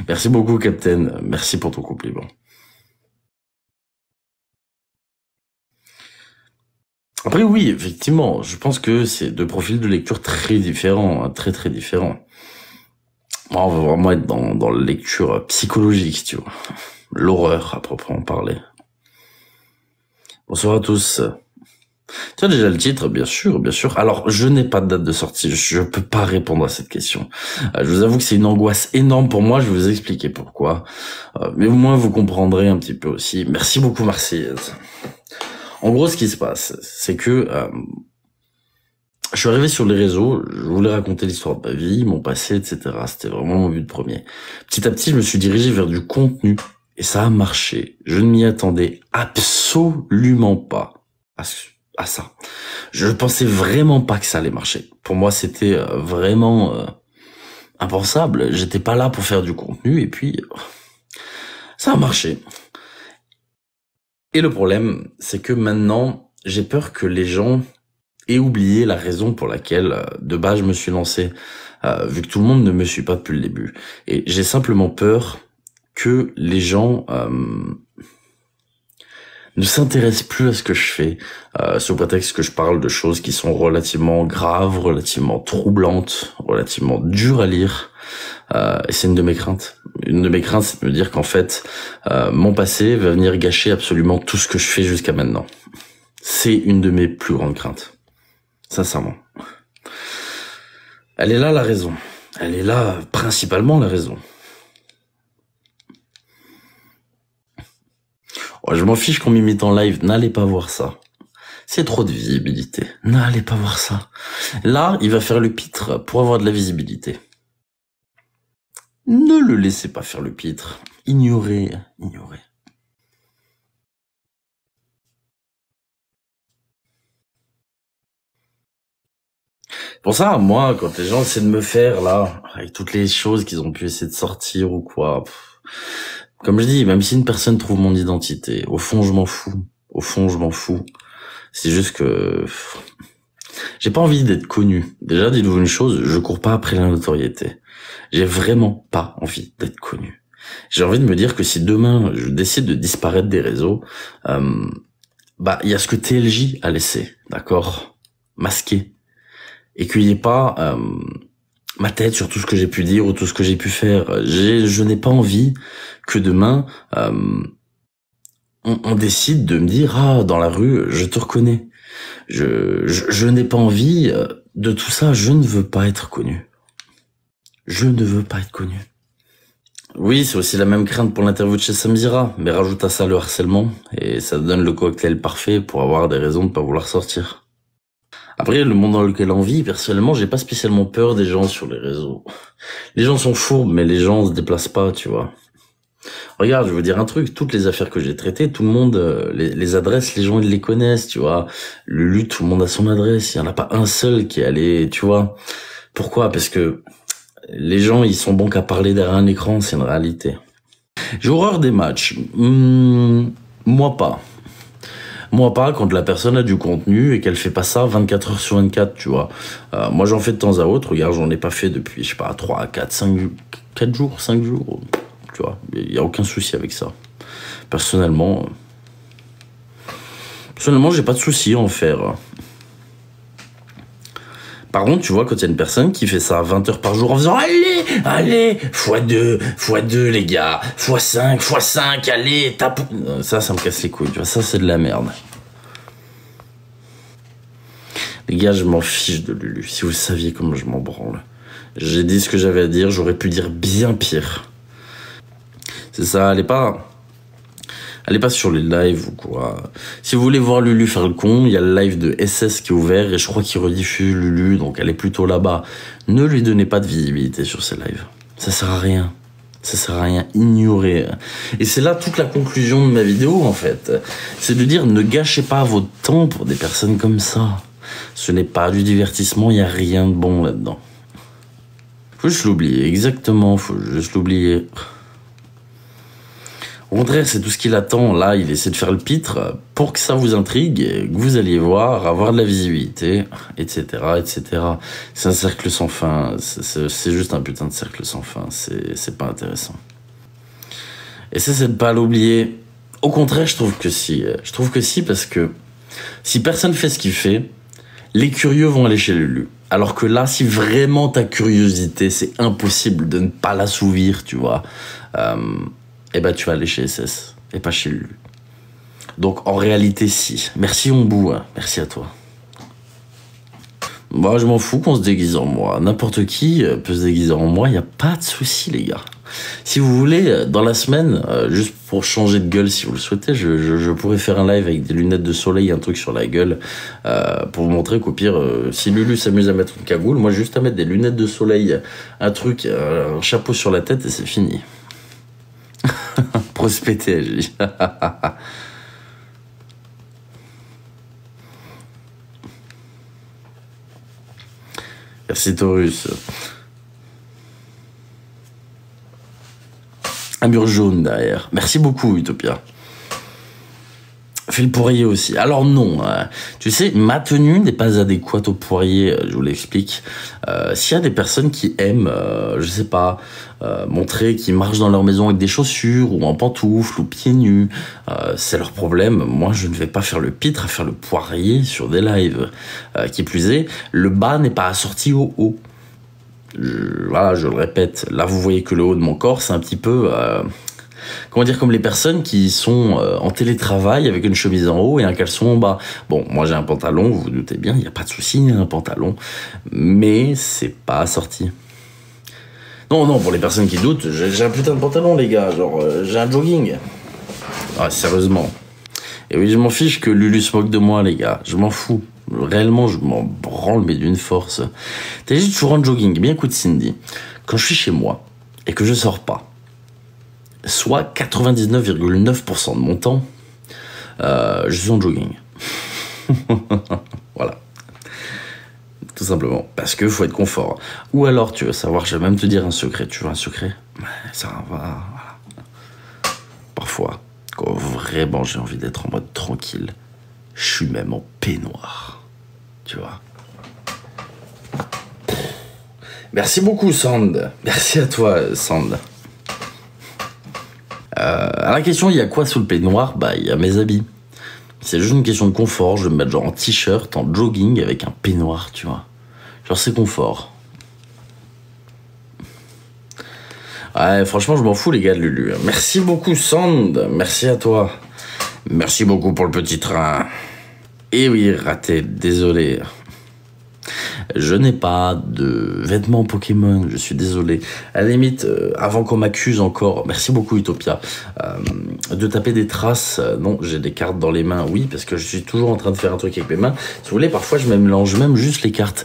Merci beaucoup, Captain. Merci pour ton compliment. Après, oui, effectivement, je pense que c'est deux profils de lecture très différents, hein, très très différents. Moi, on va vraiment être dans la lecture psychologique, tu vois. L'horreur, à proprement parler. Bonsoir à tous. Tu as déjà le titre, bien sûr, bien sûr. Alors, je n'ai pas de date de sortie, je peux pas répondre à cette question. Je vous avoue que c'est une angoisse énorme pour moi, je vais vous expliquer pourquoi. Mais au moins, vous comprendrez un petit peu aussi. Merci beaucoup, Marseillaise. En gros, ce qui se passe, c'est que je suis arrivé sur les réseaux, je voulais raconter l'histoire de ma vie, mon passé, etc. C'était vraiment mon but premier. Petit à petit, je me suis dirigé vers du contenu, et ça a marché. Je ne m'y attendais absolument pas à ça. Je pensais vraiment pas que ça allait marcher. Pour moi, c'était vraiment impensable. J'étais pas là pour faire du contenu, et puis ça a marché. Et le problème, c'est que maintenant, j'ai peur que les gens aient oublié la raison pour laquelle, de base, je me suis lancé, vu que tout le monde ne me suit pas depuis le début. Et j'ai simplement peur que les gens ne s'intéressent plus à ce que je fais, sous prétexte que je parle de choses qui sont relativement graves, relativement troublantes, relativement dures à lire. Et c'est une de mes craintes. Une de mes craintes, c'est de me dire qu'en fait, mon passé va venir gâcher absolument tout ce que je fais jusqu'à maintenant. C'est une de mes plus grandes craintes. Sincèrement. Elle est là la raison. Elle est là principalement la raison. Oh, je m'en fiche qu'on m'imite en live. N'allez pas voir ça. C'est trop de visibilité. N'allez pas voir ça. Là, il va faire le pitre pour avoir de la visibilité. Ne le laissez pas faire le pitre. Ignorez. Pour ça, moi, quand les gens essaient de me faire, là, avec toutes les choses qu'ils ont pu essayer de sortir ou quoi, comme je dis, même si une personne trouve mon identité, au fond, je m'en fous. C'est juste que j'ai pas envie d'être connu. Déjà, dites-vous une chose, je cours pas après la notoriété. J'ai vraiment pas envie d'être connu. J'ai envie de me dire que si demain je décide de disparaître des réseaux, il y a ce que TLJ a laissé, d'accord, masqué, et qu'il n'y ait pas ma tête sur tout ce que j'ai pu dire ou tout ce que j'ai pu faire. Je n'ai pas envie que demain on décide de me dire dans la rue je te reconnais. Je n'ai pas envie de tout ça. Je ne veux pas être connu. Oui, c'est aussi la même crainte pour l'interview de chez Samzira, mais rajoute à ça le harcèlement, et ça donne le cocktail parfait pour avoir des raisons de pas vouloir sortir. Après, le monde dans lequel on vit, personnellement, j'ai pas spécialement peur des gens sur les réseaux. Les gens sont fourbes, mais les gens se déplacent pas, tu vois. Regarde, je veux dire un truc, toutes les affaires que j'ai traitées, tout le monde, les adresses, les gens ils les connaissent, tu vois. Lulu, tout le monde a son adresse, il y en a pas un seul qui est allé, tu vois. Pourquoi? Parce que les gens, ils sont bons qu'à parler derrière un écran, c'est une réalité. J'ai horreur des matchs. Moi pas. Moi pas, quand la personne a du contenu et qu'elle fait pas ça 24 heures sur 24, tu vois. Moi j'en fais de temps à autre, regarde, j'en ai pas fait depuis, je sais pas, 3, 4, 5 jours, tu vois. Il y a aucun souci avec ça. Personnellement, j'ai pas de souci à en faire. Par contre, tu vois, quand il y a une personne qui fait ça 20 heures par jour en faisant allez, x2, les gars, x5, allez, tape. Ça me casse les couilles, tu vois, ça c'est de la merde. Les gars, je m'en fiche de Lulu, si vous saviez comment je m'en branle. J'ai dit ce que j'avais à dire, j'aurais pu dire bien pire. C'est ça, allez pas sur les lives ou quoi. Si vous voulez voir Lulu faire le con, il y a le live de SS qui est ouvert et je crois qu'il rediffuse Lulu, donc elle est plutôt là-bas. Ne lui donnez pas de visibilité sur ces lives. Ça sert à rien. Ignorez. Et c'est là toute la conclusion de ma vidéo, en fait. C'est de dire, ne gâchez pas votre temps pour des personnes comme ça. Ce n'est pas du divertissement, il n'y a rien de bon là-dedans. Faut juste l'oublier, exactement, faut juste l'oublier. Au contraire, c'est tout ce qu'il attend. Là, il essaie de faire le pitre pour que ça vous intrigue, et que vous alliez voir, avoir de la visibilité, etc., etc. C'est un cercle sans fin. C'est juste un putain de cercle sans fin. C'est pas intéressant. Et ça, c'est de pas l'oublier. Au contraire, je trouve que si. Je trouve que si, parce que si personne fait ce qu'il fait, les curieux vont aller chez Lulu. Alors que là, si vraiment ta curiosité, c'est impossible de ne pas l'assouvir, tu vois, eh ben tu vas aller chez SS et pas chez Lulu. Donc en réalité, si. Merci Ombu, hein. Merci à toi. Moi, je m'en fous qu'on se déguise en moi. N'importe qui peut se déguiser en moi, y a pas de souci, les gars. Si vous voulez, dans la semaine, juste pour changer de gueule, si vous le souhaitez, je pourrais faire un live avec des lunettes de soleil, un truc sur la gueule, pour vous montrer qu'au pire, si Lulu s'amuse à mettre une cagoule, moi juste à mettre des lunettes de soleil, un truc, un chapeau sur la tête et c'est fini. Prospecter, je dis. Merci Taurus. Un mur jaune derrière. Merci beaucoup Utopia. Fais le poirier aussi. Alors non, tu sais, ma tenue n'est pas adéquate au poirier, je vous l'explique. S'il y a des personnes qui aiment, je sais pas, montrer qu'ils marchent dans leur maison avec des chaussures, ou en pantoufles, ou pieds nus, c'est leur problème. Moi, je ne vais pas faire le pitre à faire le poirier sur des lives. Qui plus est, le bas n'est pas assorti au haut. Voilà, je le répète, là vous voyez que le haut de mon corps, c'est un petit peu... comment dire, comme les personnes qui sont en télétravail avec une chemise en haut et un caleçon en bas. Bon, moi j'ai un pantalon, vous vous doutez bien, il n'y a pas de souci, il y a un pantalon, mais c'est pas assorti. Non, pour les personnes qui doutent, j'ai un putain de pantalon, les gars, genre, j'ai un jogging. Ah, sérieusement. Et oui, je m'en fiche que Lulu se moque de moi, les gars, je m'en fous. Réellement, je m'en branle, mais d'une force. T'as dit toujours en jogging. Bien écoute, Cindy, quand je suis chez moi et que je sors pas, soit 99,9% de mon temps, je suis en jogging. Voilà. Tout simplement. Parce que faut être confort. Ou alors, tu veux savoir, je vais même te dire un secret. Tu veux un secret? Ça va, voilà. Parfois, quand vraiment j'ai envie d'être en mode tranquille, je suis même en peignoir. Tu vois. Merci beaucoup, Sand. Merci à toi, Sand. À la question, il y a quoi sous le peignoir? Bah, il y a mes habits. C'est juste une question de confort. Je vais me mettre genre en t-shirt, en jogging avec un peignoir, tu vois. Genre, c'est confort. Ouais, franchement, je m'en fous, les gars de Lulu. Merci beaucoup, Sand. Merci à toi. Merci beaucoup pour le petit train. Et oui, raté, désolé. Je n'ai pas de vêtements Pokémon, je suis désolé. À la limite, avant qu'on m'accuse encore, merci beaucoup Utopia, de taper des traces, non, j'ai des cartes dans les mains, oui, parce que je suis toujours en train de faire un truc avec mes mains. Si vous voulez, parfois je mélange même juste les cartes.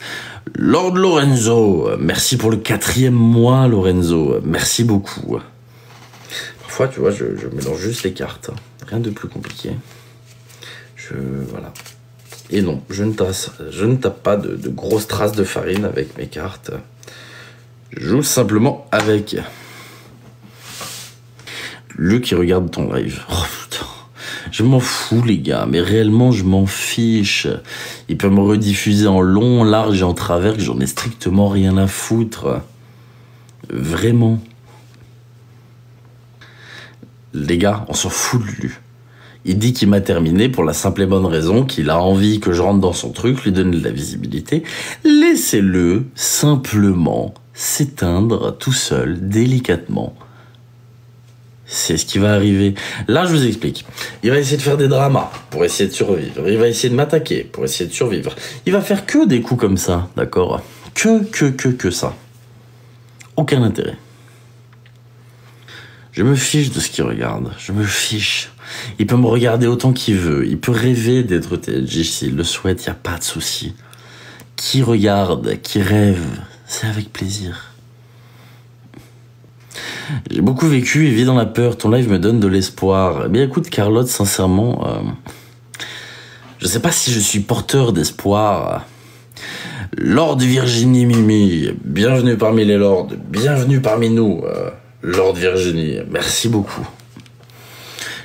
Lord Lorenzo, merci pour le 4e mois, Lorenzo, merci beaucoup. Parfois, tu vois, je mélange juste les cartes, rien de plus compliqué. Voilà. Et non, je ne tape pas de grosses traces de farine avec mes cartes. Je joue simplement avec. Lui qui regarde ton live. Oh putain. Je m'en fous, les gars, mais réellement, je m'en fiche. Il peut me rediffuser en long, large et en travers, que j'en ai strictement rien à foutre. Vraiment. Les gars, on s'en fout de lui. Il dit qu'il m'a terminé pour la simple et bonne raison qu'il a envie que je rentre dans son truc, lui donner de la visibilité. Laissez-le simplement s'éteindre tout seul, délicatement. C'est ce qui va arriver. Là, je vous explique. Il va essayer de faire des dramas pour essayer de survivre. Il va essayer de m'attaquer pour essayer de survivre. Il va faire que des coups comme ça, d'accord? Que ça. Aucun intérêt. Je me fiche de ce qu'il regarde. Je me fiche. Il peut me regarder autant qu'il veut. Il peut rêver d'être TLJ s'il le souhaite. Il n'y a pas de souci. Qui regarde, qui rêve, c'est avec plaisir. J'ai beaucoup vécu et vis dans la peur. Ton live me donne de l'espoir. Eh bien écoute, Carlotte, sincèrement, Je sais pas si je suis porteur d'espoir. Lord Virginie Mimi, bienvenue parmi les lords, bienvenue parmi nous, Lord Virginie, merci beaucoup.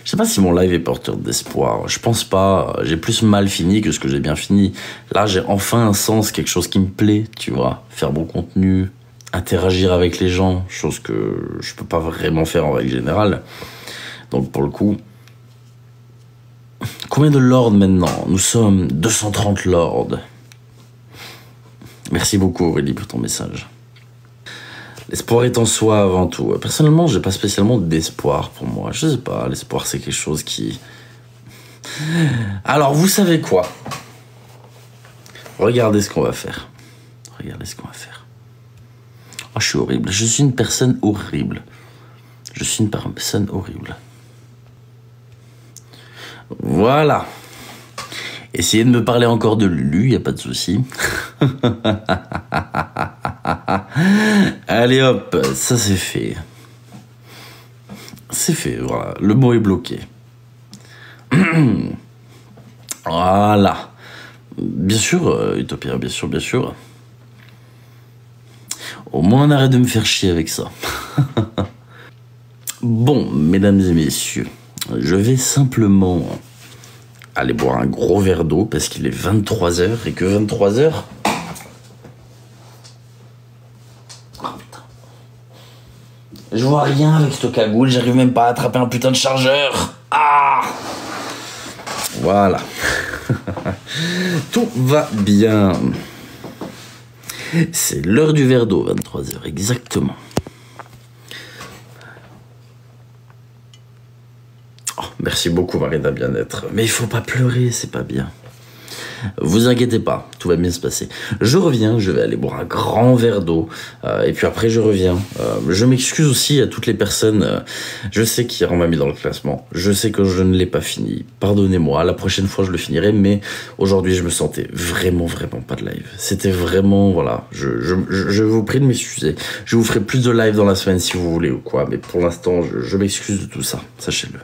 Je sais pas si mon live est porteur d'espoir, je pense pas, j'ai plus mal fini que ce que j'ai bien fini. Là, j'ai enfin un sens, quelque chose qui me plaît, tu vois, faire bon contenu, interagir avec les gens, chose que je peux pas vraiment faire en règle générale. Donc pour le coup, combien de lords maintenant? Nous sommes 230 lords. Merci beaucoup Aurélie pour ton message. L'espoir est en soi avant tout. Personnellement, j'ai pas spécialement d'espoir pour moi. Je sais pas, l'espoir c'est quelque chose qui... Alors, vous savez quoi? Regardez ce qu'on va faire. Regardez ce qu'on va faire. Oh, je suis horrible. Je suis une personne horrible. Je suis une personne horrible. Voilà. Essayez de me parler encore de Lulu, y a pas de souci. Allez hop, ça c'est fait. C'est fait, voilà. Le mot est bloqué. Voilà. Bien sûr, Utopia, bien sûr, bien sûr. Au moins on arrête de me faire chier avec ça. Bon, mesdames et messieurs, je vais simplement aller boire un gros verre d'eau parce qu'il est 23h et que 23h... Oh putain. Je vois rien avec cette cagoule, j'arrive même pas à attraper un putain de chargeur. Ah! Voilà. Tout va bien. C'est l'heure du verre d'eau, 23h, exactement. Oh, merci beaucoup, Marina Bien-être. Mais il faut pas pleurer, c'est pas bien. Vous inquiétez pas, tout va bien se passer. Je reviens, je vais aller boire un grand verre d'eau. Et puis après, je reviens. Je m'excuse aussi à toutes les personnes. Je sais qu'hier, on m'a mis dans le classement. Je sais que je ne l'ai pas fini. Pardonnez-moi, la prochaine fois, je le finirai. Mais aujourd'hui, je me sentais vraiment, vraiment pas de live. C'était vraiment, voilà. Je vous prie de m'excuser. Je vous ferai plus de live dans la semaine si vous voulez ou quoi. Mais pour l'instant, je m'excuse de tout ça. Sachez-le.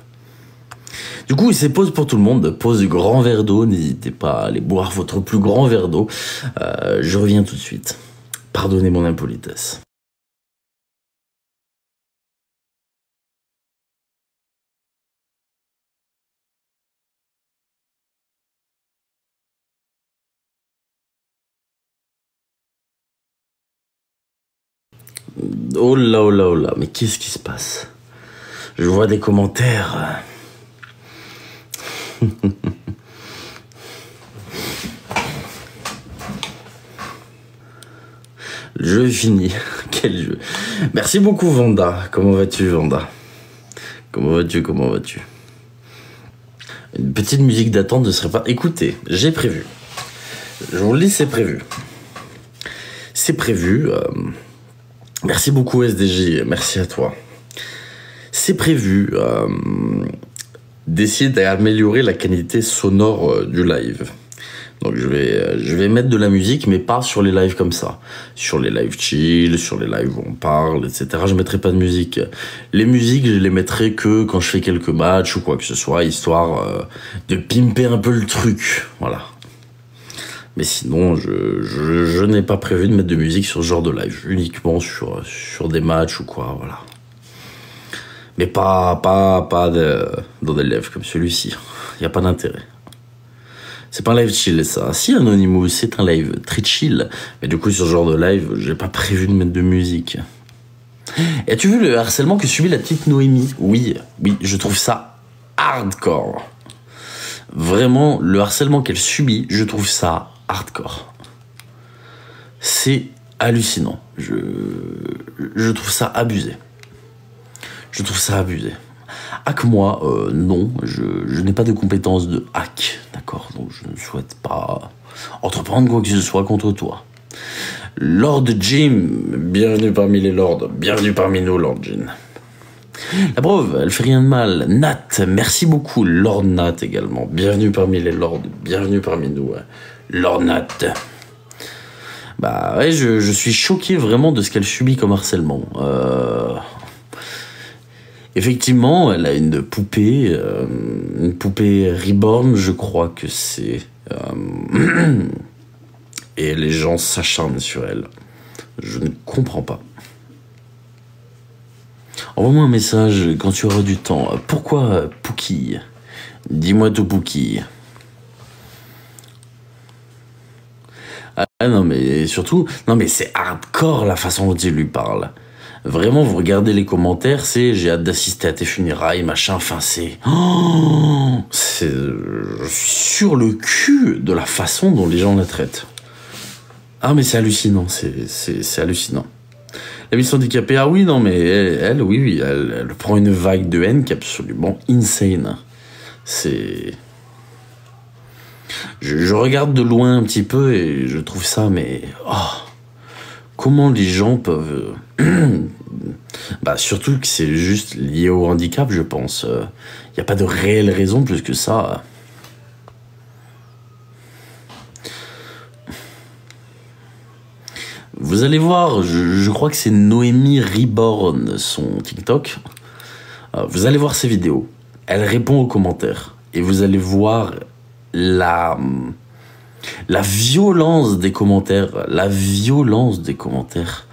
Du coup, c'est pause pour tout le monde, pause du grand verre d'eau, n'hésitez pas à aller boire votre plus grand verre d'eau. Je reviens tout de suite. Pardonnez mon impolitesse. Oh là, oh là, oh là, mais qu'est-ce qui se passe? Je vois des commentaires... Le jeu est fini. Quel jeu. Merci beaucoup Vanda. Comment vas-tu Vanda? Comment vas-tu? Comment vas-tu? Une petite musique d'attente ne serait pas... Écoutez, j'ai prévu. Je vous le dis, c'est prévu. C'est prévu. Merci beaucoup SDJ. Merci à toi. C'est prévu d'essayer d'améliorer la qualité sonore du live. Donc je vais mettre de la musique, mais pas sur les lives comme ça. Sur les lives chill, sur les lives où on parle, etc. Je mettrai pas de musique. Les musiques, je les mettrai que quand je fais quelques matchs ou quoi que ce soit, histoire de pimper un peu le truc. Voilà. Mais sinon, je n'ai pas prévu de mettre de musique sur ce genre de live. Uniquement sur des matchs ou quoi, voilà. Mais pas dans des lives comme celui-ci. Il n'y a pas d'intérêt. C'est pas un live chill, ça. Si, Anonymous, c'est un live très chill. Mais du coup, sur ce genre de live, j'ai pas prévu de mettre de musique. Et as-tu vu le harcèlement que subit la petite Noémie? Oui, je trouve ça hardcore. Vraiment, le harcèlement qu'elle subit, je trouve ça hardcore. C'est hallucinant. Je trouve ça abusé. Je trouve ça abusé. Hack moi, non, je n'ai pas de compétences de hack, d'accord? Donc je ne souhaite pas entreprendre quoi que ce soit contre toi. Lord Jim, bienvenue parmi les lords, bienvenue parmi nous, Lord Jim. La preuve, elle fait rien de mal. Nat, merci beaucoup, Lord Nat également. Bienvenue parmi les lords, bienvenue parmi nous, Lord Nat. Bah ouais, je suis choqué vraiment de ce qu'elle subit comme harcèlement. Effectivement, elle a une poupée reborn, je crois que c'est. Et les gens s'acharnent sur elle. Je ne comprends pas. Envoie-moi un message quand tu auras du temps. Pourquoi Pookie? Dis-moi tout, Pookie. Ah non, mais surtout, non mais c'est hardcore la façon dont il lui parle. Vraiment, vous regardez les commentaires, c'est j'ai hâte d'assister à tes funérailles, machin, enfin c'est... Oh, je suis sur le cul de la façon dont les gens la traitent. Ah mais c'est hallucinant, c'est hallucinant. La mission handicapée, ah oui, non mais elle oui, elle prend une vague de haine qui est absolument insane. C'est... Je regarde de loin un petit peu et je trouve ça, mais... Oh, comment les gens peuvent... Bah, surtout que c'est juste lié au handicap, je pense. Y a pas de réelle raison plus que ça. Vous allez voir, je crois que c'est Noémie Reborn, son TikTok. Vous allez voir ses vidéos. Elle répond aux commentaires. Et vous allez voir la violence des commentaires. La violence des commentaires.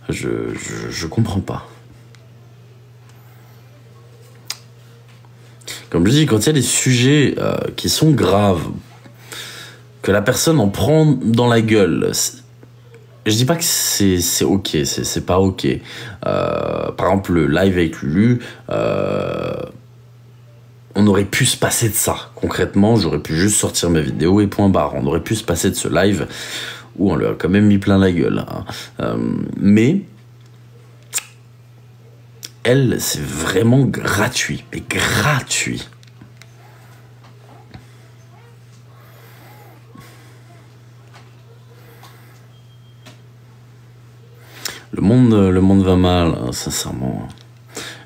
Je comprends pas. Comme je dis, quand il y a des sujets qui sont graves, que la personne en prend dans la gueule, je dis pas que c'est ok, c'est pas ok. Par exemple, le live avec Lulu, on aurait pu se passer de ça. Concrètement, j'aurais pu juste sortir mes vidéos et point barre. On aurait pu se passer de ce live où on lui a quand même mis plein la gueule. Hein. Mais elle, c'est vraiment gratuit. Mais gratuit. Le monde va mal, hein, sincèrement.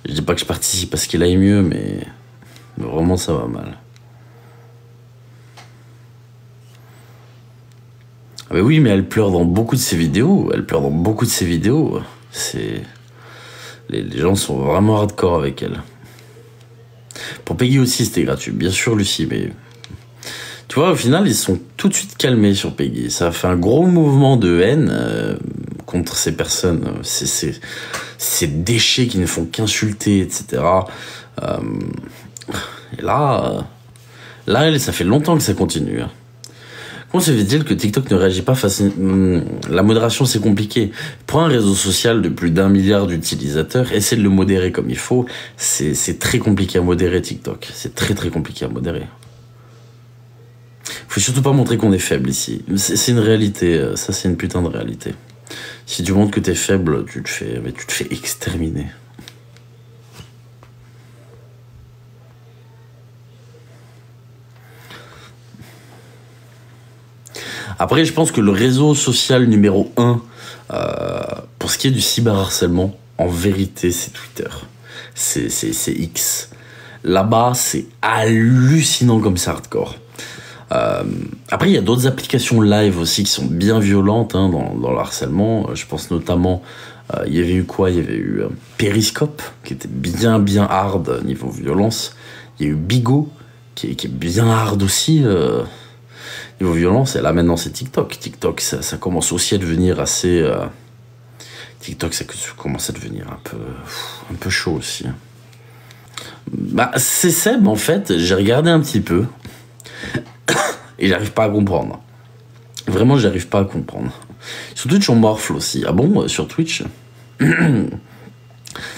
Je dis pas que je participe à ce qu'il aille mieux, mais vraiment ça va mal. Ah mais oui, mais elle pleure dans beaucoup de ses vidéos. C'est... Les gens sont vraiment hardcore avec elle. Pour Peggy aussi, c'était gratuit. Bien sûr, Lucie, mais... Tu vois, au final, ils sont tout de suite calmés sur Peggy. Ça a fait un gros mouvement de haine contre ces personnes. Ces déchets qui ne font qu'insulter, etc. Et là, ça fait longtemps que ça continue. Hein. Comment se fait-il que TikTok ne réagit pas facilement? La modération, c'est compliqué. Pour un réseau social de plus d'1 milliard d'utilisateurs, essayer de le modérer comme il faut, c'est très compliqué à modérer TikTok. C'est très très compliqué à modérer. Faut surtout pas montrer qu'on est faible ici. C'est une réalité, ça c'est une putain de réalité. Si tu montres que t'es faible, tu te fais exterminer. Après, je pense que le réseau social numéro 1, pour ce qui est du cyberharcèlement, en vérité, c'est Twitter. C'est X. Là-bas, c'est hallucinant comme c'est hardcore. Après, il y a d'autres applications live aussi qui sont bien violentes hein, dans le harcèlement. Je pense notamment, il y avait eu quoi? Il y avait eu Periscope, qui était bien hard niveau violence. Il y a eu Bigo, qui est bien hard aussi niveau violence. Et là, maintenant, c'est TikTok. TikTok, ça commence aussi à devenir assez... TikTok, ça commence à devenir un peu chaud aussi. Bah, c'est Seb, en fait. J'ai regardé un petit peu. Et j'arrive pas à comprendre. Vraiment, j'arrive pas à comprendre. Sur Twitch, on morfle aussi. Ah bon, sur Twitch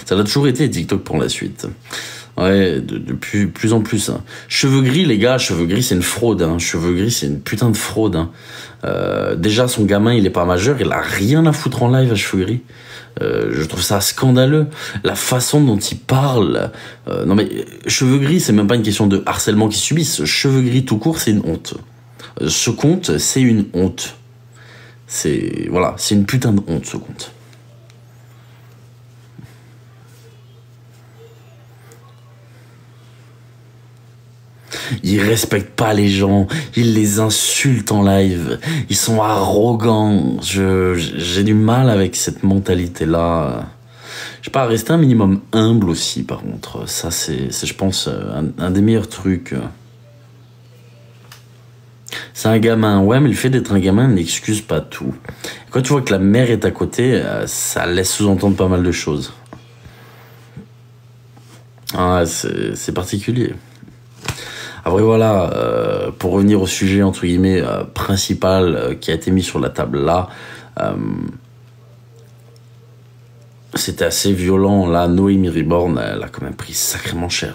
ça a toujours été TikTok pour la suite. Ouais, depuis plus en plus. Hein. Cheveux gris, les gars, cheveux gris, c'est une fraude. Hein. Cheveux gris, c'est une putain de fraude. Hein. Déjà, son gamin, il est pas majeur. Il a rien à foutre en live à cheveux gris. Je trouve ça scandaleux. La façon dont il parle. Non mais, cheveux gris, c'est même pas une question de harcèlement qu'ils subissent. Cheveux gris tout court, c'est une honte. Ce compte, c'est une honte. Voilà, c'est une putain de honte, ce compte. Ils respectent pas les gens, ils les insultent en live, ils sont arrogants. J'ai du mal avec cette mentalité-là. sais pas, rester un minimum humble aussi, par contre. Ça, c'est je pense, un des meilleurs trucs. C'est un gamin, ouais, mais le fait d'être un gamin n'excuse pas tout. Quand tu vois que la mère est à côté, ça laisse sous-entendre pas mal de choses. Ah, c'est particulier. Après voilà, pour revenir au sujet entre guillemets principal qui a été mis sur la table là, c'était assez violent. Là, Noémie Reborn, elle a quand même pris sacrément cher.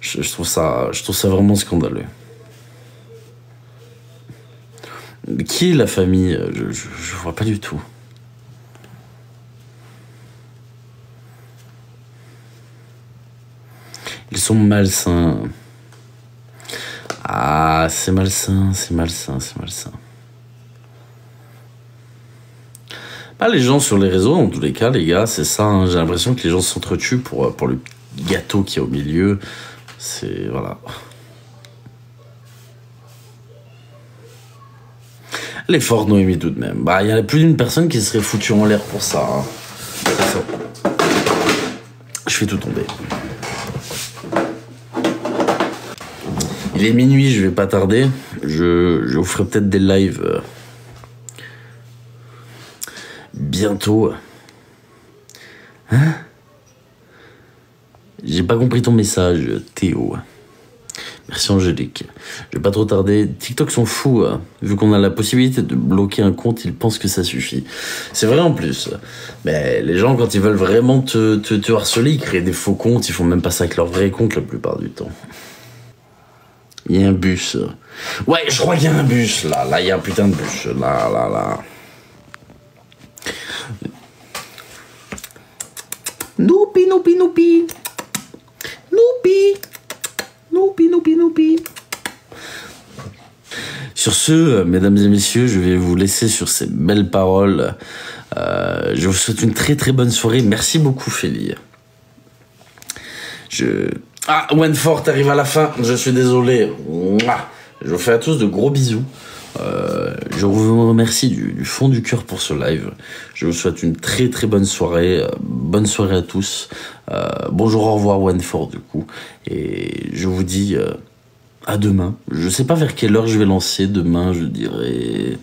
Je trouve ça vraiment scandaleux. Qui est la famille? Je vois pas du tout. Ils sont malsains. Ah, c'est malsain, c'est malsain, c'est malsain. Bah, les gens sur les réseaux, en tous les cas, les gars, c'est ça. Hein. J'ai l'impression que les gens s'entretuent pour le gâteau qui est au milieu. C'est... voilà. Elle est forte, Noémie, tout de même. Bah, il y a plus d'une personne qui serait foutue en l'air pour ça. Hein. C'est ça. Je fais tout tomber. Il est minuit, je vais pas tarder. Je vous ferai peut-être des lives bientôt. Hein? J'ai pas compris ton message, Théo. Merci Angélique. Je vais pas trop tarder. TikTok sont fous. Vu qu'on a la possibilité de bloquer un compte, ils pensent que ça suffit. C'est vrai en plus. Mais les gens, quand ils veulent vraiment te harceler, ils créent des faux comptes. Ils font même pas ça avec leur vrai compte la plupart du temps. Il y a un bus. Ouais, je crois qu'il y a un bus, là. Là, il y a un putain de bus. Là. Noupi. Sur ce, mesdames et messieurs, je vais vous laisser sur ces belles paroles. Je vous souhaite une très très bonne soirée. Merci beaucoup, Félie. Ah, Wenfort arrive à la fin. Je suis désolé. Je vous fais à tous de gros bisous. Je vous remercie du fond du cœur pour ce live. Je vous souhaite une très très bonne soirée. Bonne soirée à tous. Bonjour, au revoir Wenfort du coup. Et je vous dis à demain. Je sais pas vers quelle heure je vais lancer demain, je dirais...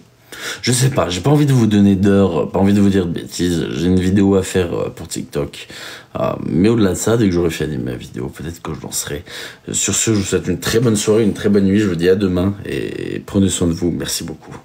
Je sais pas, j'ai pas envie de vous donner d'heure, pas envie de vous dire de bêtises. J'ai une vidéo à faire pour TikTok. Mais au-delà de ça, dès que j'aurai fini ma vidéo, peut-être que je lancerai. Sur ce, je vous souhaite une très bonne soirée, une très bonne nuit. Je vous dis à demain et prenez soin de vous. Merci beaucoup.